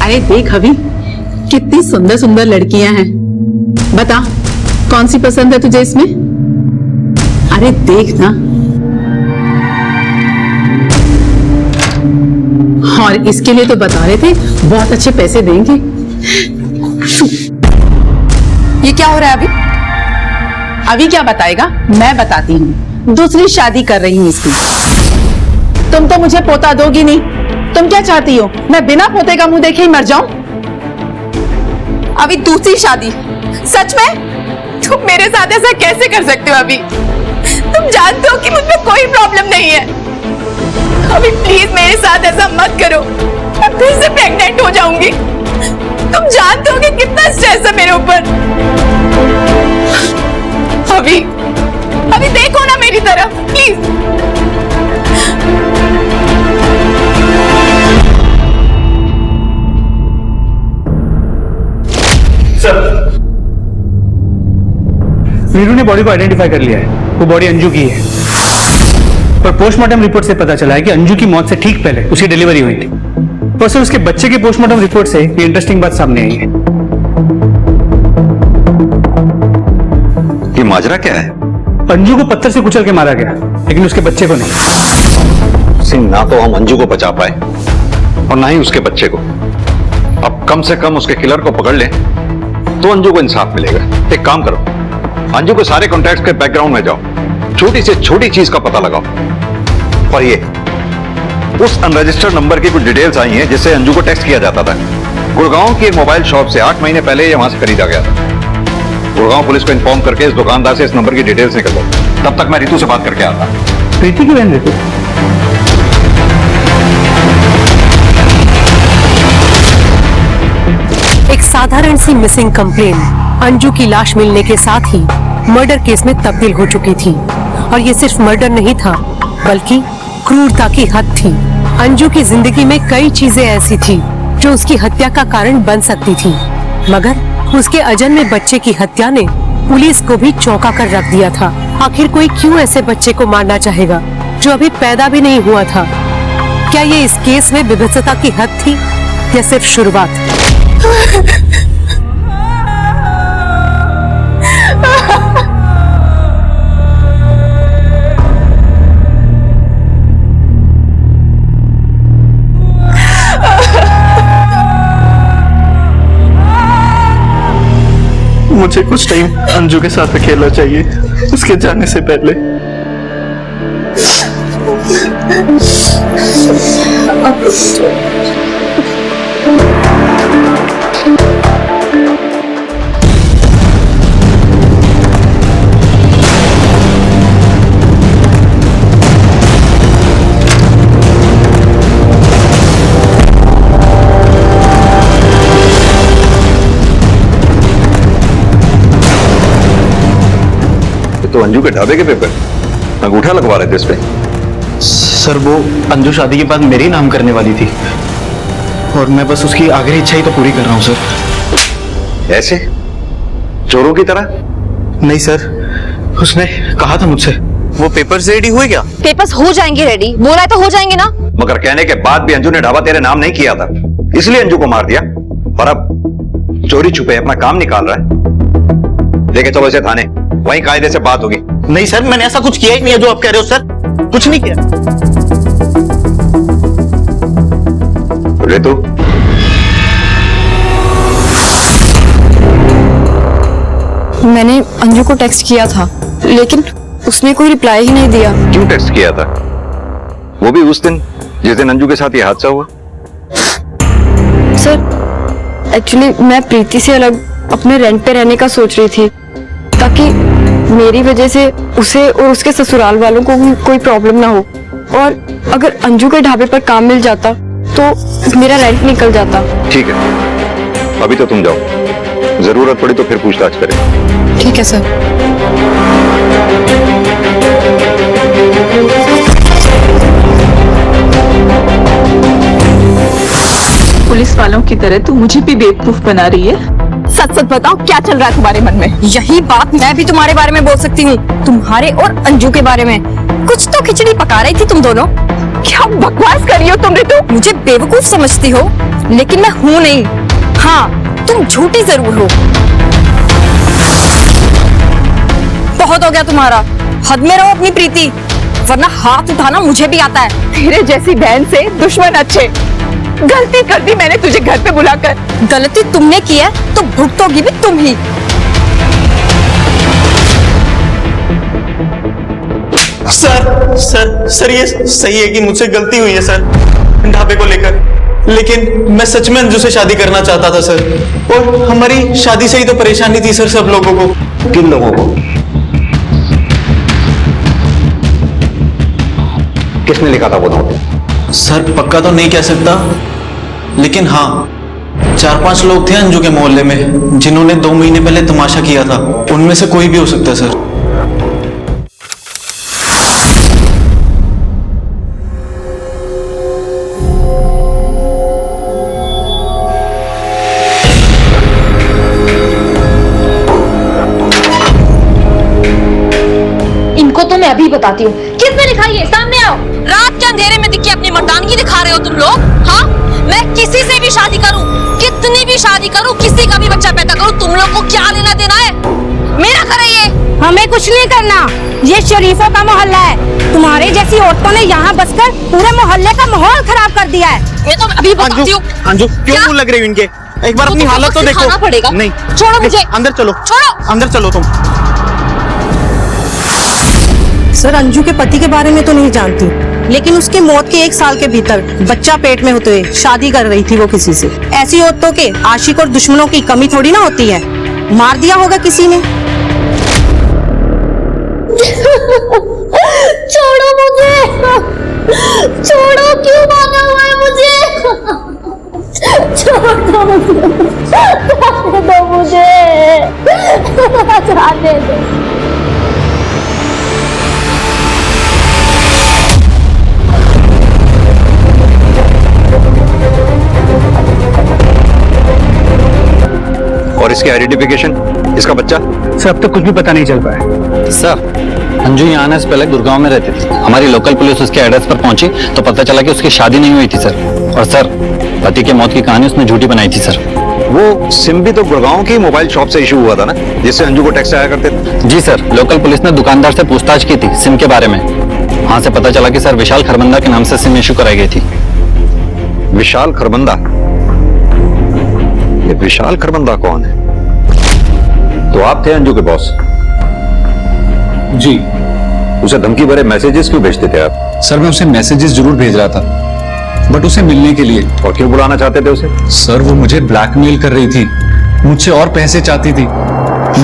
अरे देख अभी कितनी सुंदर सुंदर लड़कियां हैं, बता कौन सी पसंद है तुझे इसमें? अरे देख ना, और इसके लिए तो बता रहे थे बहुत अच्छे पैसे देंगे। ये क्या हो रहा है अभी? अभी क्या बताएगा, मैं बताती हूँ। दूसरी शादी कर रही हूँ इसकी। तुम तो मुझे पोता दोगी नहीं, तुम क्या चाहती हो मैं बिना पोते का मुंह देखे ही मर जाऊं? अभी दूसरी शादी? सच में? तुम मेरे साथ ऐसा कैसे कर सकते हो अभी? तुम जानते हो कि मुझ में कोई प्रॉब्लम नहीं है। अभी प्लीज मेरे साथ ऐसा मत करो, मैं फिर से प्रेग्नेंट हो जाऊंगी। तुम जानते हो कि कितना स्ट्रेस है मेरे ऊपर। अभी देखो ना मेरी तरफ प्लीज। वीरू ने बॉडी को आइडेंटिफाई कर लिया है, वो बॉडी अंजू की है। पर पोस्टमार्टम रिपोर्ट से पता चला है कि अंजू की मौत से ठीक पहले उसकी डिलीवरी हुई थी। पर सर उसके बच्चे की पोस्टमार्टम रिपोर्ट से ये इंटरेस्टिंग बात सामने आई है। ये माजरा क्या है? अंजू को पत्थर से कुचल के मारा गया, लेकिन उसके बच्चे को नहीं। सिंह, ना तो हम अंजू को बचा पाए और ना ही उसके बच्चे को। अब कम से कम उसके किलर को पकड़ ले तो अंजू को इंसाफ मिलेगा। एक काम करो, अंजू के सारे कॉन्टैक्ट्स के बैकग्राउंड में जाओ, छोटी से छोटी चीज का पता लगाओ। और ये उस अनरजिस्टर्ड नंबर की कुछ डिटेल्स आई हैं जिससे अंजू को टेक्स्ट किया जाता था। गुड़गांव की एक मोबाइल शॉप से 8 महीने पहले ये वहां से खरीदा गया था। गुड़गांव पुलिस को इन्फॉर्म करके इस दुकानदार से इस नंबर की डिटेल्स निकल लो। तब तक मैं रितु से बात करके आता। प्रीति की बहन रितु? साधारण सी मिसिंग कंप्लेन अंजू की लाश मिलने के साथ ही मर्डर केस में तब्दील हो चुकी थी। और ये सिर्फ मर्डर नहीं था, बल्कि क्रूरता की हद थी। अंजू की जिंदगी में कई चीजें ऐसी थी जो उसकी हत्या का कारण बन सकती थी, मगर उसके अजन्मे बच्चे की हत्या ने पुलिस को भी चौंका कर रख दिया था। आखिर कोई क्यों ऐसे बच्चे को मारना चाहेगा जो अभी पैदा भी नहीं हुआ था? क्या ये इस केस में विभत्सता की हद थी या सिर्फ शुरुआत? मुझे कुछ टाइम अंजू के साथ अकेला चाहिए, उसके जाने से पहले। तो अंजू के ढाबे के पेपर अंगूठा लगवा रहे थे इस पे। सर वो अंजू शादी के बाद मेरी नाम करने वाली थी और मैं बस उसकी आखिरी इच्छा ही तो पूरी कर रहा हूँ सर। ऐसे चोरों की तरह? नहीं सर, उसने कहा था मुझसे। वो पेपर्स रेडी हुए क्या? पेपर्स हो जाएंगे रेडी, बोला है तो हो जाएंगे ना। मगर कहने के बाद भी अंजू ने ढाबा तेरे नाम नहीं किया था, इसलिए अंजू को मार दिया और अब चोरी छुपे अपना काम निकाल रहा है। लेके चलो इसे थाने, वहीं कायदे से बात होगी। नहीं सर, मैंने ऐसा कुछ किया ही नहीं है जो आप कह रहे हो सर, कुछ नहीं किया। रितु, मैंने अंजू को टेक्स्ट किया था, लेकिन उसने कोई रिप्लाई ही नहीं दिया। क्यों टेक्स्ट किया था? वो भी उस दिन जिस दिन अंजू के साथ ये हादसा हुआ। सर एक्चुअली मैं प्रीति से अलग अपने रेंट पे रहने का सोच रही थी, ताकि मेरी वजह से उसे और उसके ससुराल वालों को भी कोई प्रॉब्लम ना हो, और अगर अंजू के ढाबे पर काम मिल जाता तो मेरा रेंट निकल जाता। ठीक है, अभी तो तुम जाओ, जरूरत पड़ी तो फिर पूछताछ करें। ठीक है सर। पुलिस वालों की तरह तू मुझे भी बेवकूफ बना रही है। सच सच बताओ क्या चल रहा है तुम्हारे मन में? यही बात मैं भी तुम्हारे बारे में बोल सकती हूँ, तुम्हारे और अंजू के बारे में। कुछ तो खिचड़ी पका रही थी तुम दोनों। क्या बकवास कर रही हो तुम रितु? मुझे बेवकूफ समझती हो, लेकिन मैं हूँ नहीं। हाँ, तुम झूठी जरूर हो। बहुत हो गया तुम्हारा, हद में रहो अपनी प्रीति, वरना हाथ उठाना मुझे भी आता है। तेरे जैसी बहन से दुश्मन अच्छे। गलती कर दी मैंने तुझे घर पे बुलाकर। गलती तुमने की है तो भुगतोगी भी तुम ही। सर ये सही है कि मुझसे गलती हुई है सर ढाबे को लेकर, लेकिन मैं सच में अंजू से शादी करना चाहता था सर, और हमारी शादी से ही तो परेशानी थी सर सब लोगों को। किन लोगों को? किसने लिखा था वो नोट? सर पक्का तो नहीं कह सकता, लेकिन हाँ 4-5 लोग थे अंजू के मोहल्ले में जिन्होंने 2 महीने पहले तमाशा किया था। उनमें से कोई भी हो सकता है सर। इनको तो मैं अभी बताती हूँ। किसने लिखा ये? सामने आओ। रात के अंधेरे में दिख के अपनी मर्दानगी दिखा रहे हो तुम लोग? हाँ, मैं किसी से भी शादी करूं, कितनी भी शादी करूं, किसी का भी बच्चा पैदा करूं, तुम लोग को क्या लेना देना है? मेरा घर है ये। हमें कुछ नहीं करना, ये शरीफों का मोहल्ला है। तुम्हारे जैसी औरतों ने यहाँ बसकर पूरे मोहल्ले का माहौल खराब कर दिया है। मैं तो अभी बताती हूँ। अंजू क्यों मुंह लग रही हो इनके? एक बार अपनी हालत तो देखो। पड़ेगा। नहीं छोड़ो मुझे। अंदर चलो, छोड़ो। अंदर चलो तुम। सर अंजू के पति के बारे में तो नहीं जानती, लेकिन उसकी मौत के 1 साल के भीतर बच्चा पेट में होते हुए शादी कर रही थी वो किसी से। ऐसी औरतों के आशिक और दुश्मनों की कमी थोड़ी ना होती है। मार दिया होगा किसी ने। छोड़ो मुझे, छोड़ो, क्यों मारा हुआ है मुझे? छोड़ दो मुझे, जाने दो मुझे, जाने दो। और इसकी आइडेंटिफिकेशन, इसका बच्चा? सर अब तक कुछ भी पता नहीं चल पाया। सर अंजू यहाँ आने से पहले गुड़गांव में रहती थी। हमारी लोकल पुलिस उसके एड्रेस पर पहुंची तो पता चला कि उसकी शादी नहीं हुई थी सर। और सर पति की मौत की कहानी उसने झूठी बनाई थी सर। वो सिम भी तो गुड़गांव की मोबाइल शॉप से इशू हुआ था ना, जिससे अंजू को टैक्स आया करते थे। जी सर, लोकल पुलिस ने दुकानदार से पूछताछ की थी सिम के बारे में। वहां से पता चला कि सर विशाल खरबंदा के नाम से सिम इशू कराई गई थी। विशाल खरबंदा? ये विशाल खरबंदा कौन है? तो आप थे अंजू के बॉस? जी। उसे धमकी भरे मैसेजेस क्यों भेजते थे आप? सर मैं उसे मैसेजेस जरूर भेज रहा था, बट उसे मिलने के लिए। और क्यों बुलाना चाहते थे उसे? सर वो मुझे ब्लैकमेल कर रही थी, मुझसे और पैसे चाहती थी।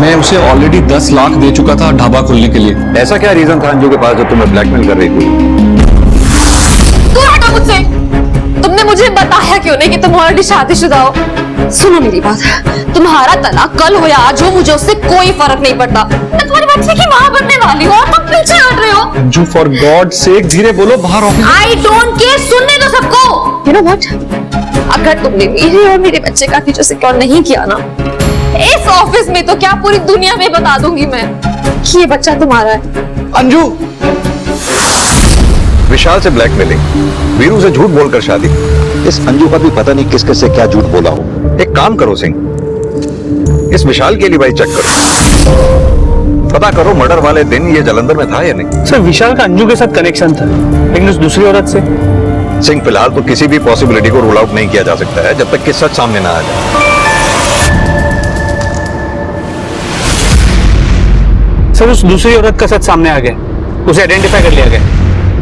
मैं उसे ऑलरेडी 10 लाख दे चुका था ढाबा खोलने के लिए। ऐसा क्या रीजन था अंजू के पास जो तुम्हें ब्लैकमेल कर रही थी? दूर हटो मुझसे। तुमने मुझे बताया क्यों नहीं कि तुम ऑलरेडी शादीशुदा हो? सुनो मेरी बात, तुम्हारा तलाक कल हो या आज हो, मुझे उससे कोई फर्क नहीं पड़ता। मैं तुम्हारे बच्चे की माँ बनने वाली हूँ और तुम पीछे हट रहे हो। अंजू फॉर गॉड सेक धीरे बोलो, बाहर ऑफिस। आई डोंट केयर, सुनने दो सबको। यू नो व्हाट, अगर तुमने मेरे और मेरे बच्चे का फ्यूचर सिक्योर नहीं किया ना, इस ऑफिस में तो क्या पूरी दुनिया में बता दूंगी मैं कि ये बच्चा तुम्हारा है। अंजू! विशाल से ब्लैकमेलिंग, वीरू से झूठ बोलकर शादी। इस अंजू का भी पता नहीं किस किस से क्या झूठ बोला हो। एक काम करो सिंह, इस विशाल के लिए भाई चेक करो, पता करो मर्डर वाले दिन ये जालंधर में था या नहीं। सर विशाल का अंजू के साथ कनेक्शन था, लेकिन उस दूसरी औरत से। सिंह फिलहाल तो किसी भी पॉसिबिलिटी को रूल आउट नहीं किया जा सकता है जब तक कि सच सामने ना आ जाए। सर उस दूसरी औरत का सच सामने आ गया, उसे आइडेंटिफाई कर लिया गया।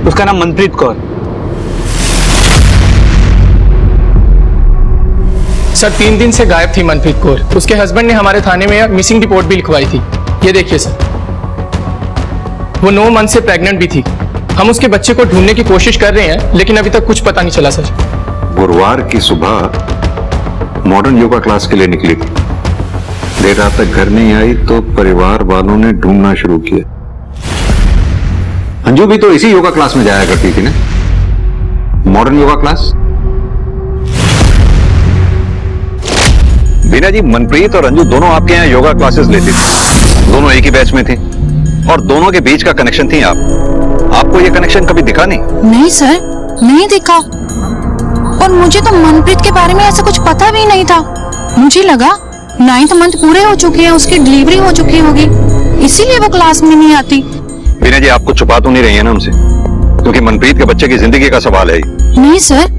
उसका नाम मनप्रीत कौर। सर 3 दिन से गायब थी मनप्रीत कौर। उसके हस्बैंड ने हमारे थाने में मिसिंग रिपोर्ट भी लिखवाई थी। ये देखिए सर, वो 9 मंथ से प्रेग्नेंट भी थी। हम उसके बच्चे को ढूंढने की कोशिश कर रहे हैं, लेकिन अभी तक कुछ पता नहीं चला सर। गुरुवार की सुबह मॉडर्न योगा क्लास के लिए निकली थी, देर रात तक घर नहीं आई तो परिवार वालों ने ढूंढना शुरू किया। अंजू भी तो इसी योगा क्लास में जाया करती थी ना, मॉडर्न योगा क्लास। बीना जी, मनप्रीत और अंजू दोनों आपके यहाँ योगा क्लासेस लेती थी, दोनों एक ही बैच में थी और दोनों के बीच का कनेक्शन थी आप। आपको ये कनेक्शन कभी दिखा नहीं? नहीं सर, नहीं दिखा। और मुझे तो मनप्रीत के बारे में ऐसा कुछ पता भी नहीं था। मुझे लगा 9th मंथ पूरे हो चुके हैं, उसकी डिलीवरी हो चुकी होगी, इसीलिए वो क्लास में नहीं आती। बीना जी, आपको छुपा तो नहीं रही है ना हमसे, क्योंकि मनप्रीत के बच्चे की जिंदगी का सवाल है। नहीं सर,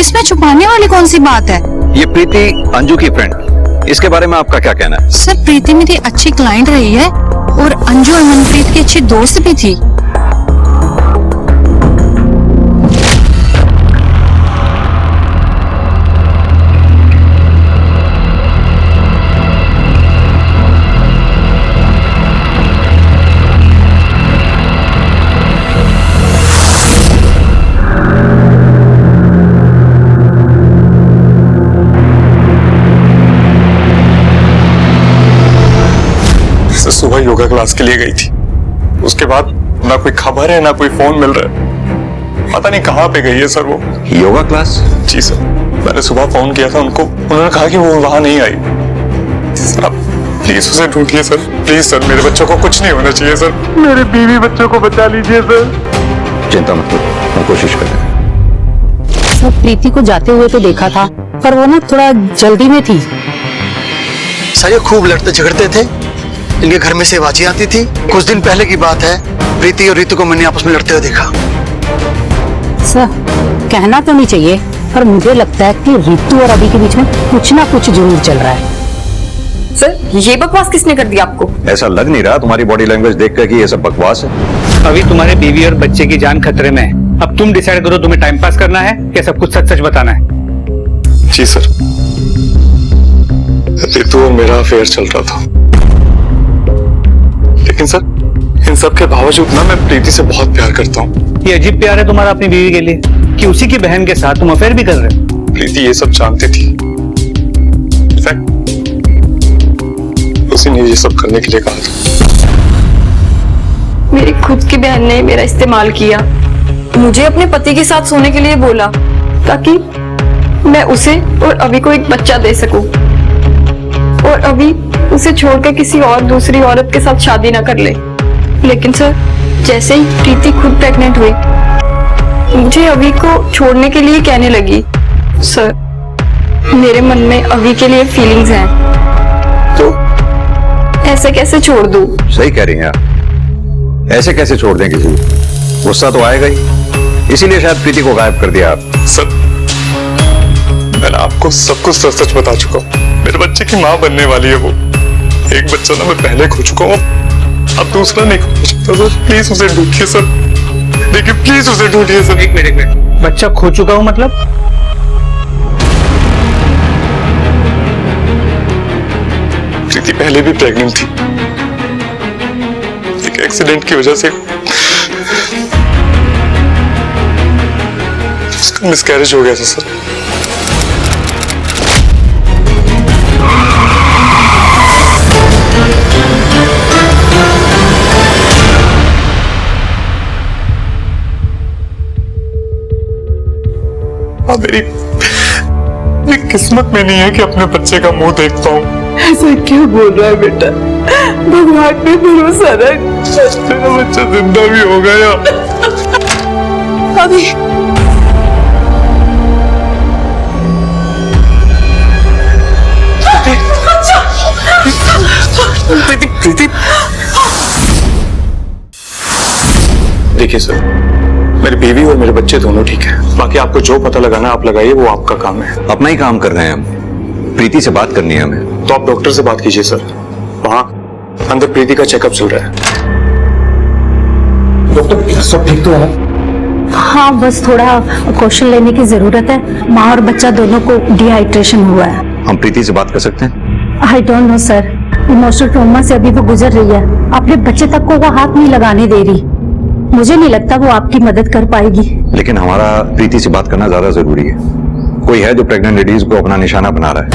इसमें छुपाने वाली कौन सी बात है? ये प्रीति अंजू की फ्रेंड, इसके बारे में आपका क्या कहना है? सर प्रीति मेरी अच्छी क्लाइंट रही है और अंजू और मनप्रीत की अच्छी दोस्त भी थी। सुबह योगा क्लास के लिए गई थी, उसके बाद ना कोई खबर है ना कोई फोन मिल रहा है, पता नहीं कहाँ पे गई है सर वो। योगा क्लास? जी सर, मैंने सुबह फोन किया था उनको, उन्होंने कहा कि वो वहां नहीं आई। सर आप प्लीज उसे ढूंढिए सर, प्लीज सर, मेरे बच्चों को कुछ नहीं होना चाहिए सर, मेरे बीवी बच्चों को बचा लीजिए सर। चिंता मत करो, मैं कोशिश करें। सर प्रीति को जाते हुए तो देखा था, पर वो ना थोड़ा जल्दी में थी। सर ये खूब लड़ते झगड़ते थे, इनके घर में से आवाजें आती थी। कुछ दिन पहले की बात है, प्रीति और रितु को मैंने आपस में लड़ते हुए देखा। सर कहना तो नहीं चाहिए, पर मुझे लगता है कि रितु और अभी के बीच में कुछ ना कुछ जरूर चल रहा है। सर ये बकवास किसने कर दिया आपको? ऐसा लग नहीं रहा तुम्हारी बॉडी लैंग्वेज देख कर कि ये सब बकवास है। अभी तुम्हारे बीवी और बच्चे की जान खतरे में है। अब तुम डिसाइड करो, तुम्हें टाइम पास करना है या सब कुछ सच सच बताना है। जी सर, रितु और मेरा अफेयर चल रहा था, लेकिन सर इन सब के बावजूद ना मैं प्रीति से बहुत प्यार करता हूँ। ये अजीब प्यार है तुम्हारा अपनी बीवी के लिए कि उसी की बहन के साथ तुम अफेयर भी कर रहे हो। प्रीति ये सब जानती थी। इनफैक्ट उसी ने ये सब करने के लिए कहा था। मेरी खुद की बहन ने मेरा इस्तेमाल किया, मुझे अपने पति के साथ सोने के लिए बोला ताकि मैं उसे और अभी को एक बच्चा दे सकूं, और अभी उसे छोड़कर किसी और दूसरी औरत के साथ शादी ना कर ले। लेकिन सर, जैसे ही प्रीति खुद प्रेग्नेंट हुई, मुझे अभी को छोड़ने के लिए कहने लगी। सर, मेरे मन में अभी के लिए फीलिंग्स हैं, तो ऐसे कैसे छोड़ दूं? सही कह रही हैं आप, ऐसे कैसे छोड़ दें किसी को? गुस्सा तो आएगा ही, इसीलिए शायद प्रीति को गायब कर दिया आप। सर, मैंने आपको सब कुछ सच सच बता चुका हूँ। मेरे बच्चे की माँ बनने वाली है वो। एक बच्चा ना मैं पहले खो चुका हूँ, अब दूसरा नहीं खो सकता सर। प्लीज उसे ढूंढिए सर, देखिए प्लीज उसे ढूंढिए सर। एक मिनट, बच्चा खो चुका हूँ मतलब? प्रीति पहले भी प्रेग्नेंट थी, एक एक्सीडेंट की वजह से उसका मिसकैरेज हो गया था सर। मेरी किस्मत में नहीं है कि अपने बच्चे का मुंह देख पाऊं। ऐसा क्यों बोल रहा है बेटा? भगवान पे भरोसा रख, मेरा बच्चा जिंदा भी हो गया। अभी प्रीति, देखिए सर, मेरी बीवी और मेरे बच्चे दोनों ठीक है। बाकी आपको जो पता लगाना आप लगाइए, वो आपका काम है। अपना ही काम कर रहे हैं हम, प्रीति से बात करनी है हमें। तो आप डॉक्टर से बात कीजिए सर, वहां अंदर प्रीति का चेकअप चल रहा है। डॉक्टर, सब ठीक तो है? हाँ, बस थोड़ा क्वेश्चन लेने की जरूरत है। माँ और बच्चा दोनों को डिहाइड्रेशन हुआ है। हम प्रीति से बात कर सकते हैं? I don't know sir, emotional trauma से अभी वो गुजर रही है। अपने बच्चे तक को वो हाथ नहीं लगाने दे रही। मुझे नहीं लगता वो आपकी मदद कर पाएगी। लेकिन हमारा प्रीति से बात करना ज्यादा जरूरी है। कोई है जो प्रेग्नेंट लेडीज को अपना निशाना बना रहा है,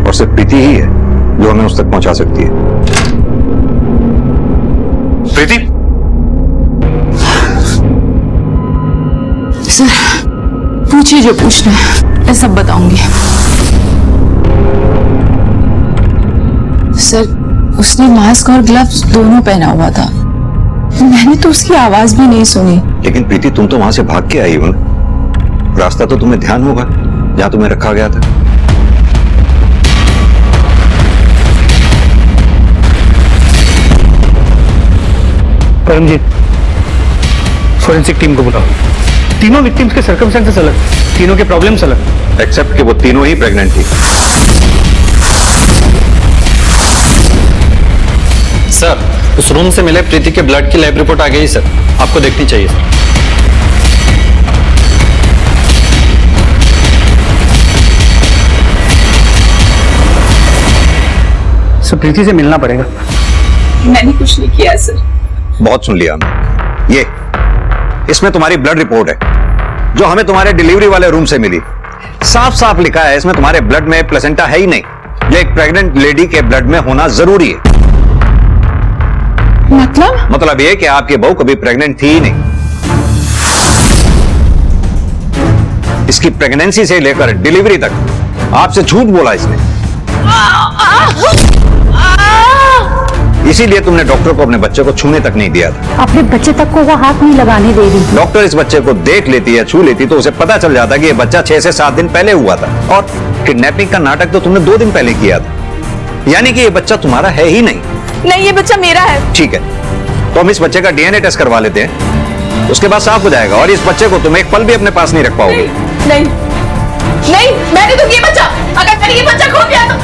और सिर्फ प्रीति ही है जो हमें उस तक पहुंचा सकती है। प्रीति, सर पूछिए जो पूछना है, मैं सब बताऊंगी। सर, उसने मास्क और ग्लव्स दोनों पहना हुआ था, मैंने तो उसकी आवाज भी नहीं सुनी। लेकिन प्रीति, तुम तो वहां से भाग के आई हो ना, रास्ता तो तुम्हें ध्यान होगा जहां तुम्हें रखा गया था। परमजीत, फोरेंसिक टीम को बुलाओ। तीनों विक्टिम्स के सर्कमस्टेंसेस अलग, तीनों के प्रॉब्लम्स अलग, एक्सेप्ट कि वो तीनों ही प्रेग्नेंट थी। सर, उस रूम से मिले प्रीति के ब्लड की लैब रिपोर्ट आ गई सर, आपको देखनी चाहिए सर। सर, प्रीति से मिलना पड़ेगा। मैंने कुछ नहीं किया सर। बहुत सुन लिया हमने। ये इसमें तुम्हारी ब्लड रिपोर्ट है जो हमें तुम्हारे डिलीवरी वाले रूम से मिली। साफ साफ लिखा है इसमें तुम्हारे ब्लड में प्लेसेंटा है ही नहीं, जो एक प्रेग्नेंट लेडी के ब्लड में होना जरूरी है। मतलब ये कि आपकी बहू कभी प्रेग्नेंट थी ही नहीं। इसकी प्रेगनेंसी से लेकर डिलीवरी तक आपसे झूठ बोला इसने। इसीलिए तुमने डॉक्टर को अपने बच्चे को छूने तक नहीं दिया था। अपने बच्चे तक को वो हाथ नहीं लगाने दे रही। डॉक्टर इस बच्चे को देख लेती या छू लेती तो उसे पता चल जाता कि ये बच्चा 6 से 7 दिन पहले हुआ था, और किडनैपिंग का नाटक तो तुमने 2 दिन पहले किया था। यानी कि ये बच्चा तुम्हारा है ही नहीं। नहीं, ये बच्चा मेरा है। ठीक है, तो हम इस बच्चे का डीएनए टेस्ट करवा लेते हैं, उसके बाद साफ हो जाएगा, और इस बच्चे को तुम एक पल भी अपने पास नहीं रख पाओगे। नहीं, नहीं, मैंने तो ये बच्चा, अगर मैंने ये बच्चा खो दिया तो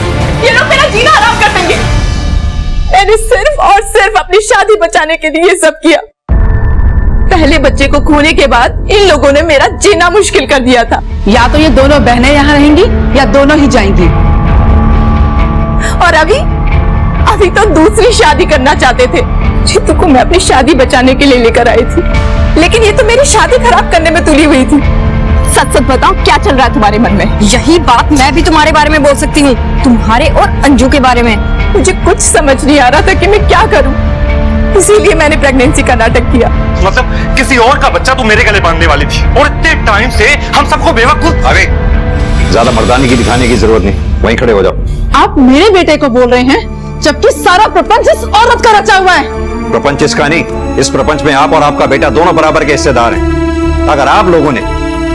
ये लोग मेरा जीना हराम कर देंगे। मैंने सिर्फ और सिर्फ अपनी शादी बचाने के लिए ये सब किया। पहले बच्चे को खोने के बाद इन लोगों ने मेरा जीना मुश्किल कर दिया था। या तो ये दोनों बहनें यहाँ रहेंगी या दोनों ही जाएंगी। और अभी तो दूसरी शादी करना चाहते थे। जीतू को मैं अपनी शादी बचाने के लिए लेकर आई थी, लेकिन ये तो मेरी शादी खराब करने में तुली हुई थी। सच सच बताओ क्या चल रहा है तुम्हारे मन में? यही बात मैं भी तुम्हारे बारे में बोल सकती हूँ, तुम्हारे और अंजू के बारे में। मुझे कुछ समझ नहीं आ रहा था कि मैं क्या करूं, इसीलिए मैंने प्रेगनेंसी का नाटक किया। मतलब किसी और का बच्चा तू मेरे गले बांधने वाली थी और इतने टाइम से हम सबको बेवकूफ। अरे ज्यादा मर्दानी की दिखाने की जरूरत नहीं, वहीं खड़े हो जाओ। आप मेरे बेटे को बोल रहे हैं जबकि सारा प्रपंच इस औरत का रचा हुआ है। प्रपंच इसका नहीं, इस प्रपंच में आप और आपका बेटा दोनों बराबर के हिस्सेदार हैं। अगर आप लोगों ने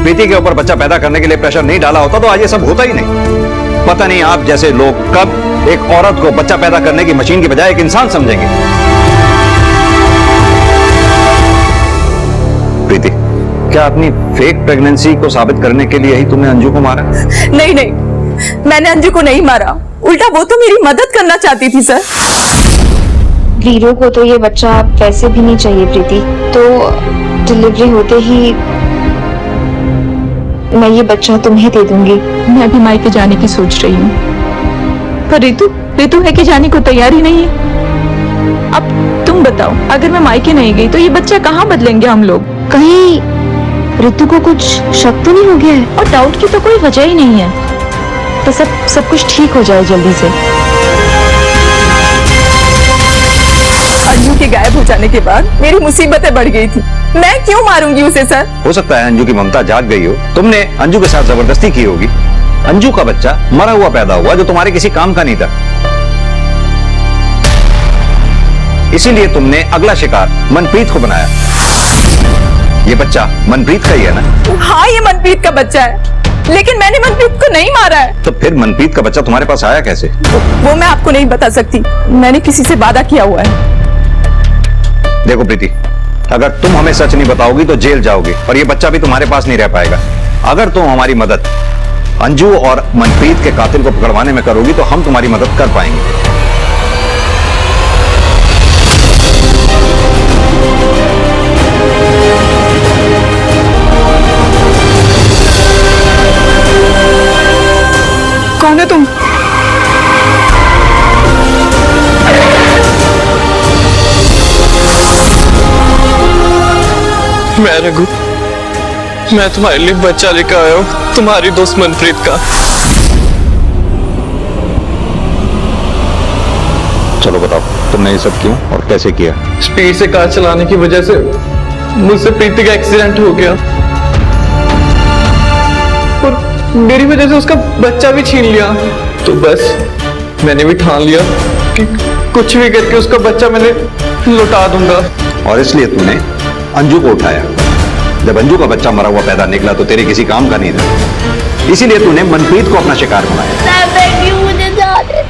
प्रीति के ऊपर बच्चा पैदा करने के लिए प्रेशर नहीं डाला होता तो आज ये सब होता ही नहीं। पता नहीं आप जैसे लोग कब एक औरत को बच्चा पैदा करने की मशीन की बजाय एक इंसान समझेंगे। प्रीति, क्या अपनी फेक प्रेगनेंसी को साबित करने के लिए ही तुमने अंजू को मारा? नहीं नहीं, मैंने अंजू को नहीं मारा, उल्टा वो तो मेरी मदद करना चाहती थी सर। वीरू को तो ये बच्चा वैसे भी नहीं चाहिए प्रीति, तो डिलीवरी होते ही मैं ये बच्चा तुम्हें दे दूंगी। मैं भी मायके जाने की सोच रही हूँ, पर रितु है कि जाने को तैयार ही नहीं है। अब तुम बताओ, अगर मैं मायके नहीं गई तो ये बच्चा कहाँ बदलेंगे हम लोग? कहीं रितु को कुछ शक तो नहीं हो गया है? और डाउट की तो कोई वजह ही नहीं है। तो सब कुछ ठीक हो जाए जल्दी से। अंजू के गायब हो जाने के बाद मेरी मुसीबतें बढ़ गई थी। मैं क्यों मारूंगी उसे सर? हो सकता है अंजू की ममता जाग गई हो, तुमने अंजू के साथ जबरदस्ती की होगी। अंजू का बच्चा मरा हुआ पैदा हुआ जो तुम्हारे किसी काम का नहीं था, इसीलिए तुमने अगला शिकार मनप्रीत को बनाया। ये बच्चा मनप्रीत का ही है ना? हाँ, ये मनप्रीत का बच्चा है, लेकिन मैंने मनप्रीत को नहीं मारा है। तो फिर मनप्रीत का बच्चा तुम्हारे पास आया कैसे? वो मैं आपको नहीं बता सकती, मैंने किसी से वादा किया हुआ है। देखो प्रीति, अगर तुम हमें सच नहीं बताओगी तो जेल जाओगी और ये बच्चा भी तुम्हारे पास नहीं रह पाएगा। अगर तुम हमारी मदद अंजू और मनप्रीत के कातिल को पकड़वाने में करोगी तो हम तुम्हारी मदद कर पाएंगे। कौन है तुम? मैं रघु, मैं तुम्हारे लिए बच्चा लेकर आया हूँ, तुम्हारी दोस्त मनप्रीत का। चलो बताओ, तुमने ये सब क्यों और कैसे किया? स्पीड से कार चलाने की वजह से मुझसे प्रीति का एक्सीडेंट हो गया और मेरी वजह से उसका बच्चा भी छीन लिया। तो बस मैंने भी ठान लिया कि कुछ भी करके उसका बच्चा मैंने लौटा दूंगा। और इसलिए तूने अंजू को उठाया। जब अंजू का बच्चा मरा हुआ पैदा निकला तो तेरे किसी काम का नहीं था, इसीलिए तूने मनप्रीत को अपना शिकार बनाया। मुझे जाने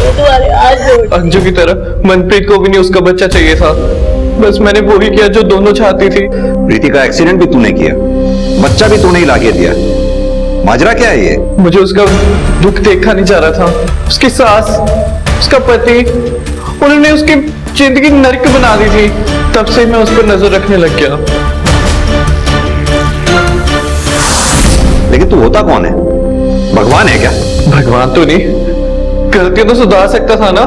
तुम्हारे हाथ जोड़। अंजू की तरह मनप्रीत को भी नहीं उसका बच्चा चाहिए था, बस मैंने वो ही किया जो दोनों चाहती थी। प्रीति का एक्सीडेंट भी तूने किया, बच्चा भी तूने ही लाके दिया। माजरा क्या है ये? मुझे उसका दुख देखा नहीं जा रहा था। उसकी सास, उसका पति, उन्होंने उसकी जिंदगी नरक बना दी थी। तब से मैं उस पर नजर रखने लग गया। लेकिन तू होता कौन है? भगवान है क्या? भगवान तो नहीं, गलतियां तो सुधार सकता था ना।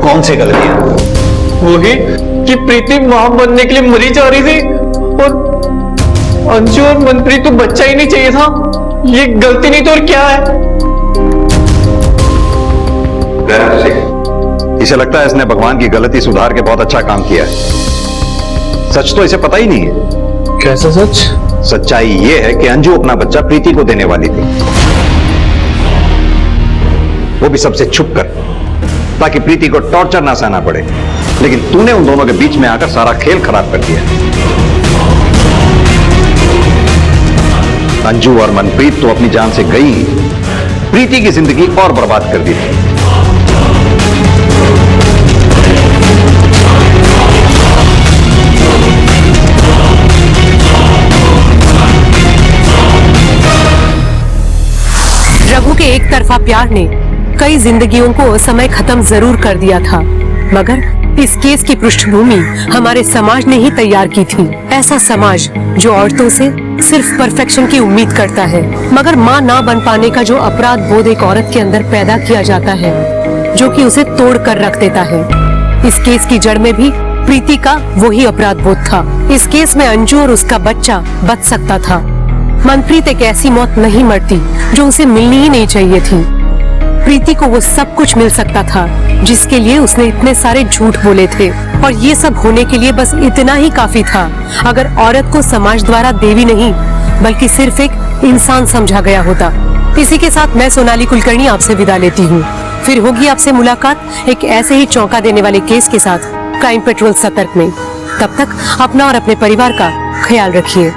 कौन सी गलतियां? वही कि प्रीति मां बनने के लिए मरी जा रही थी और अंजू और मनप्रीत को बच्चा ही नहीं चाहिए था। ये गलती नहीं तो और क्या है? इसे लगता है इसने भगवान की गलती सुधार के बहुत अच्छा काम किया है। सच तो इसे पता ही नहीं है। कैसा सच? सच्चाई ये है कि अंजू अपना बच्चा प्रीति को देने वाली थी, वो भी सबसे छुप कर, ताकि प्रीति को टॉर्चर ना सहना पड़े। लेकिन तूने उन दोनों के बीच में आकर सारा खेल खराब कर दिया। अंजू और मनप्रीत तो अपनी जान से गई, प्रीति की जिंदगी और बर्बाद कर दी थी। रघु के एक तरफा प्यार ने कई जिंदगियों को समय खत्म जरूर कर दिया था, मगर इस केस की पृष्ठभूमि हमारे समाज ने ही तैयार की थी। ऐसा समाज जो औरतों से सिर्फ परफेक्शन की उम्मीद करता है, मगर माँ ना बन पाने का जो अपराध बोध एक औरत के अंदर पैदा किया जाता है, जो कि उसे तोड़ कर रख देता है। इस केस की जड़ में भी प्रीति का वही अपराध बोध था। इस केस में अंजू और उसका बच्चा बच सकता था। मनप्रीत एक ऐसी मौत नहीं मरती जो उसे मिलनी ही नहीं चाहिए थी। प्रीति को वो सब कुछ मिल सकता था जिसके लिए उसने इतने सारे झूठ बोले थे, और ये सब होने के लिए बस इतना ही काफी था। अगर औरत को समाज द्वारा देवी नहीं बल्कि सिर्फ एक इंसान समझा गया होता। इसी के साथ मैं सोनाली कुलकर्णी आपसे विदा लेती हूँ। फिर होगी आपसे मुलाकात एक ऐसे ही चौंका देने वाले केस के साथ क्राइम पेट्रोल सतर्क में। तब तक अपना और अपने परिवार का ख्याल रखिए।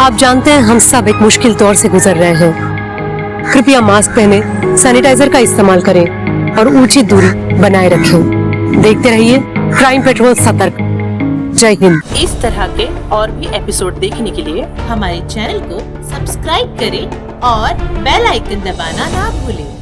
आप जानते हैं हम सब एक मुश्किल दौर से गुजर रहे हैं। कृपया मास्क पहने, सैनिटाइजर का इस्तेमाल करें और ऊंची दूरी बनाए रखें। देखते रहिए क्राइम पेट्रोल सतर्क। जय हिंद। इस तरह के और भी एपिसोड देखने के लिए हमारे चैनल को सब्सक्राइब करें और बेल आइकन दबाना ना भूलें।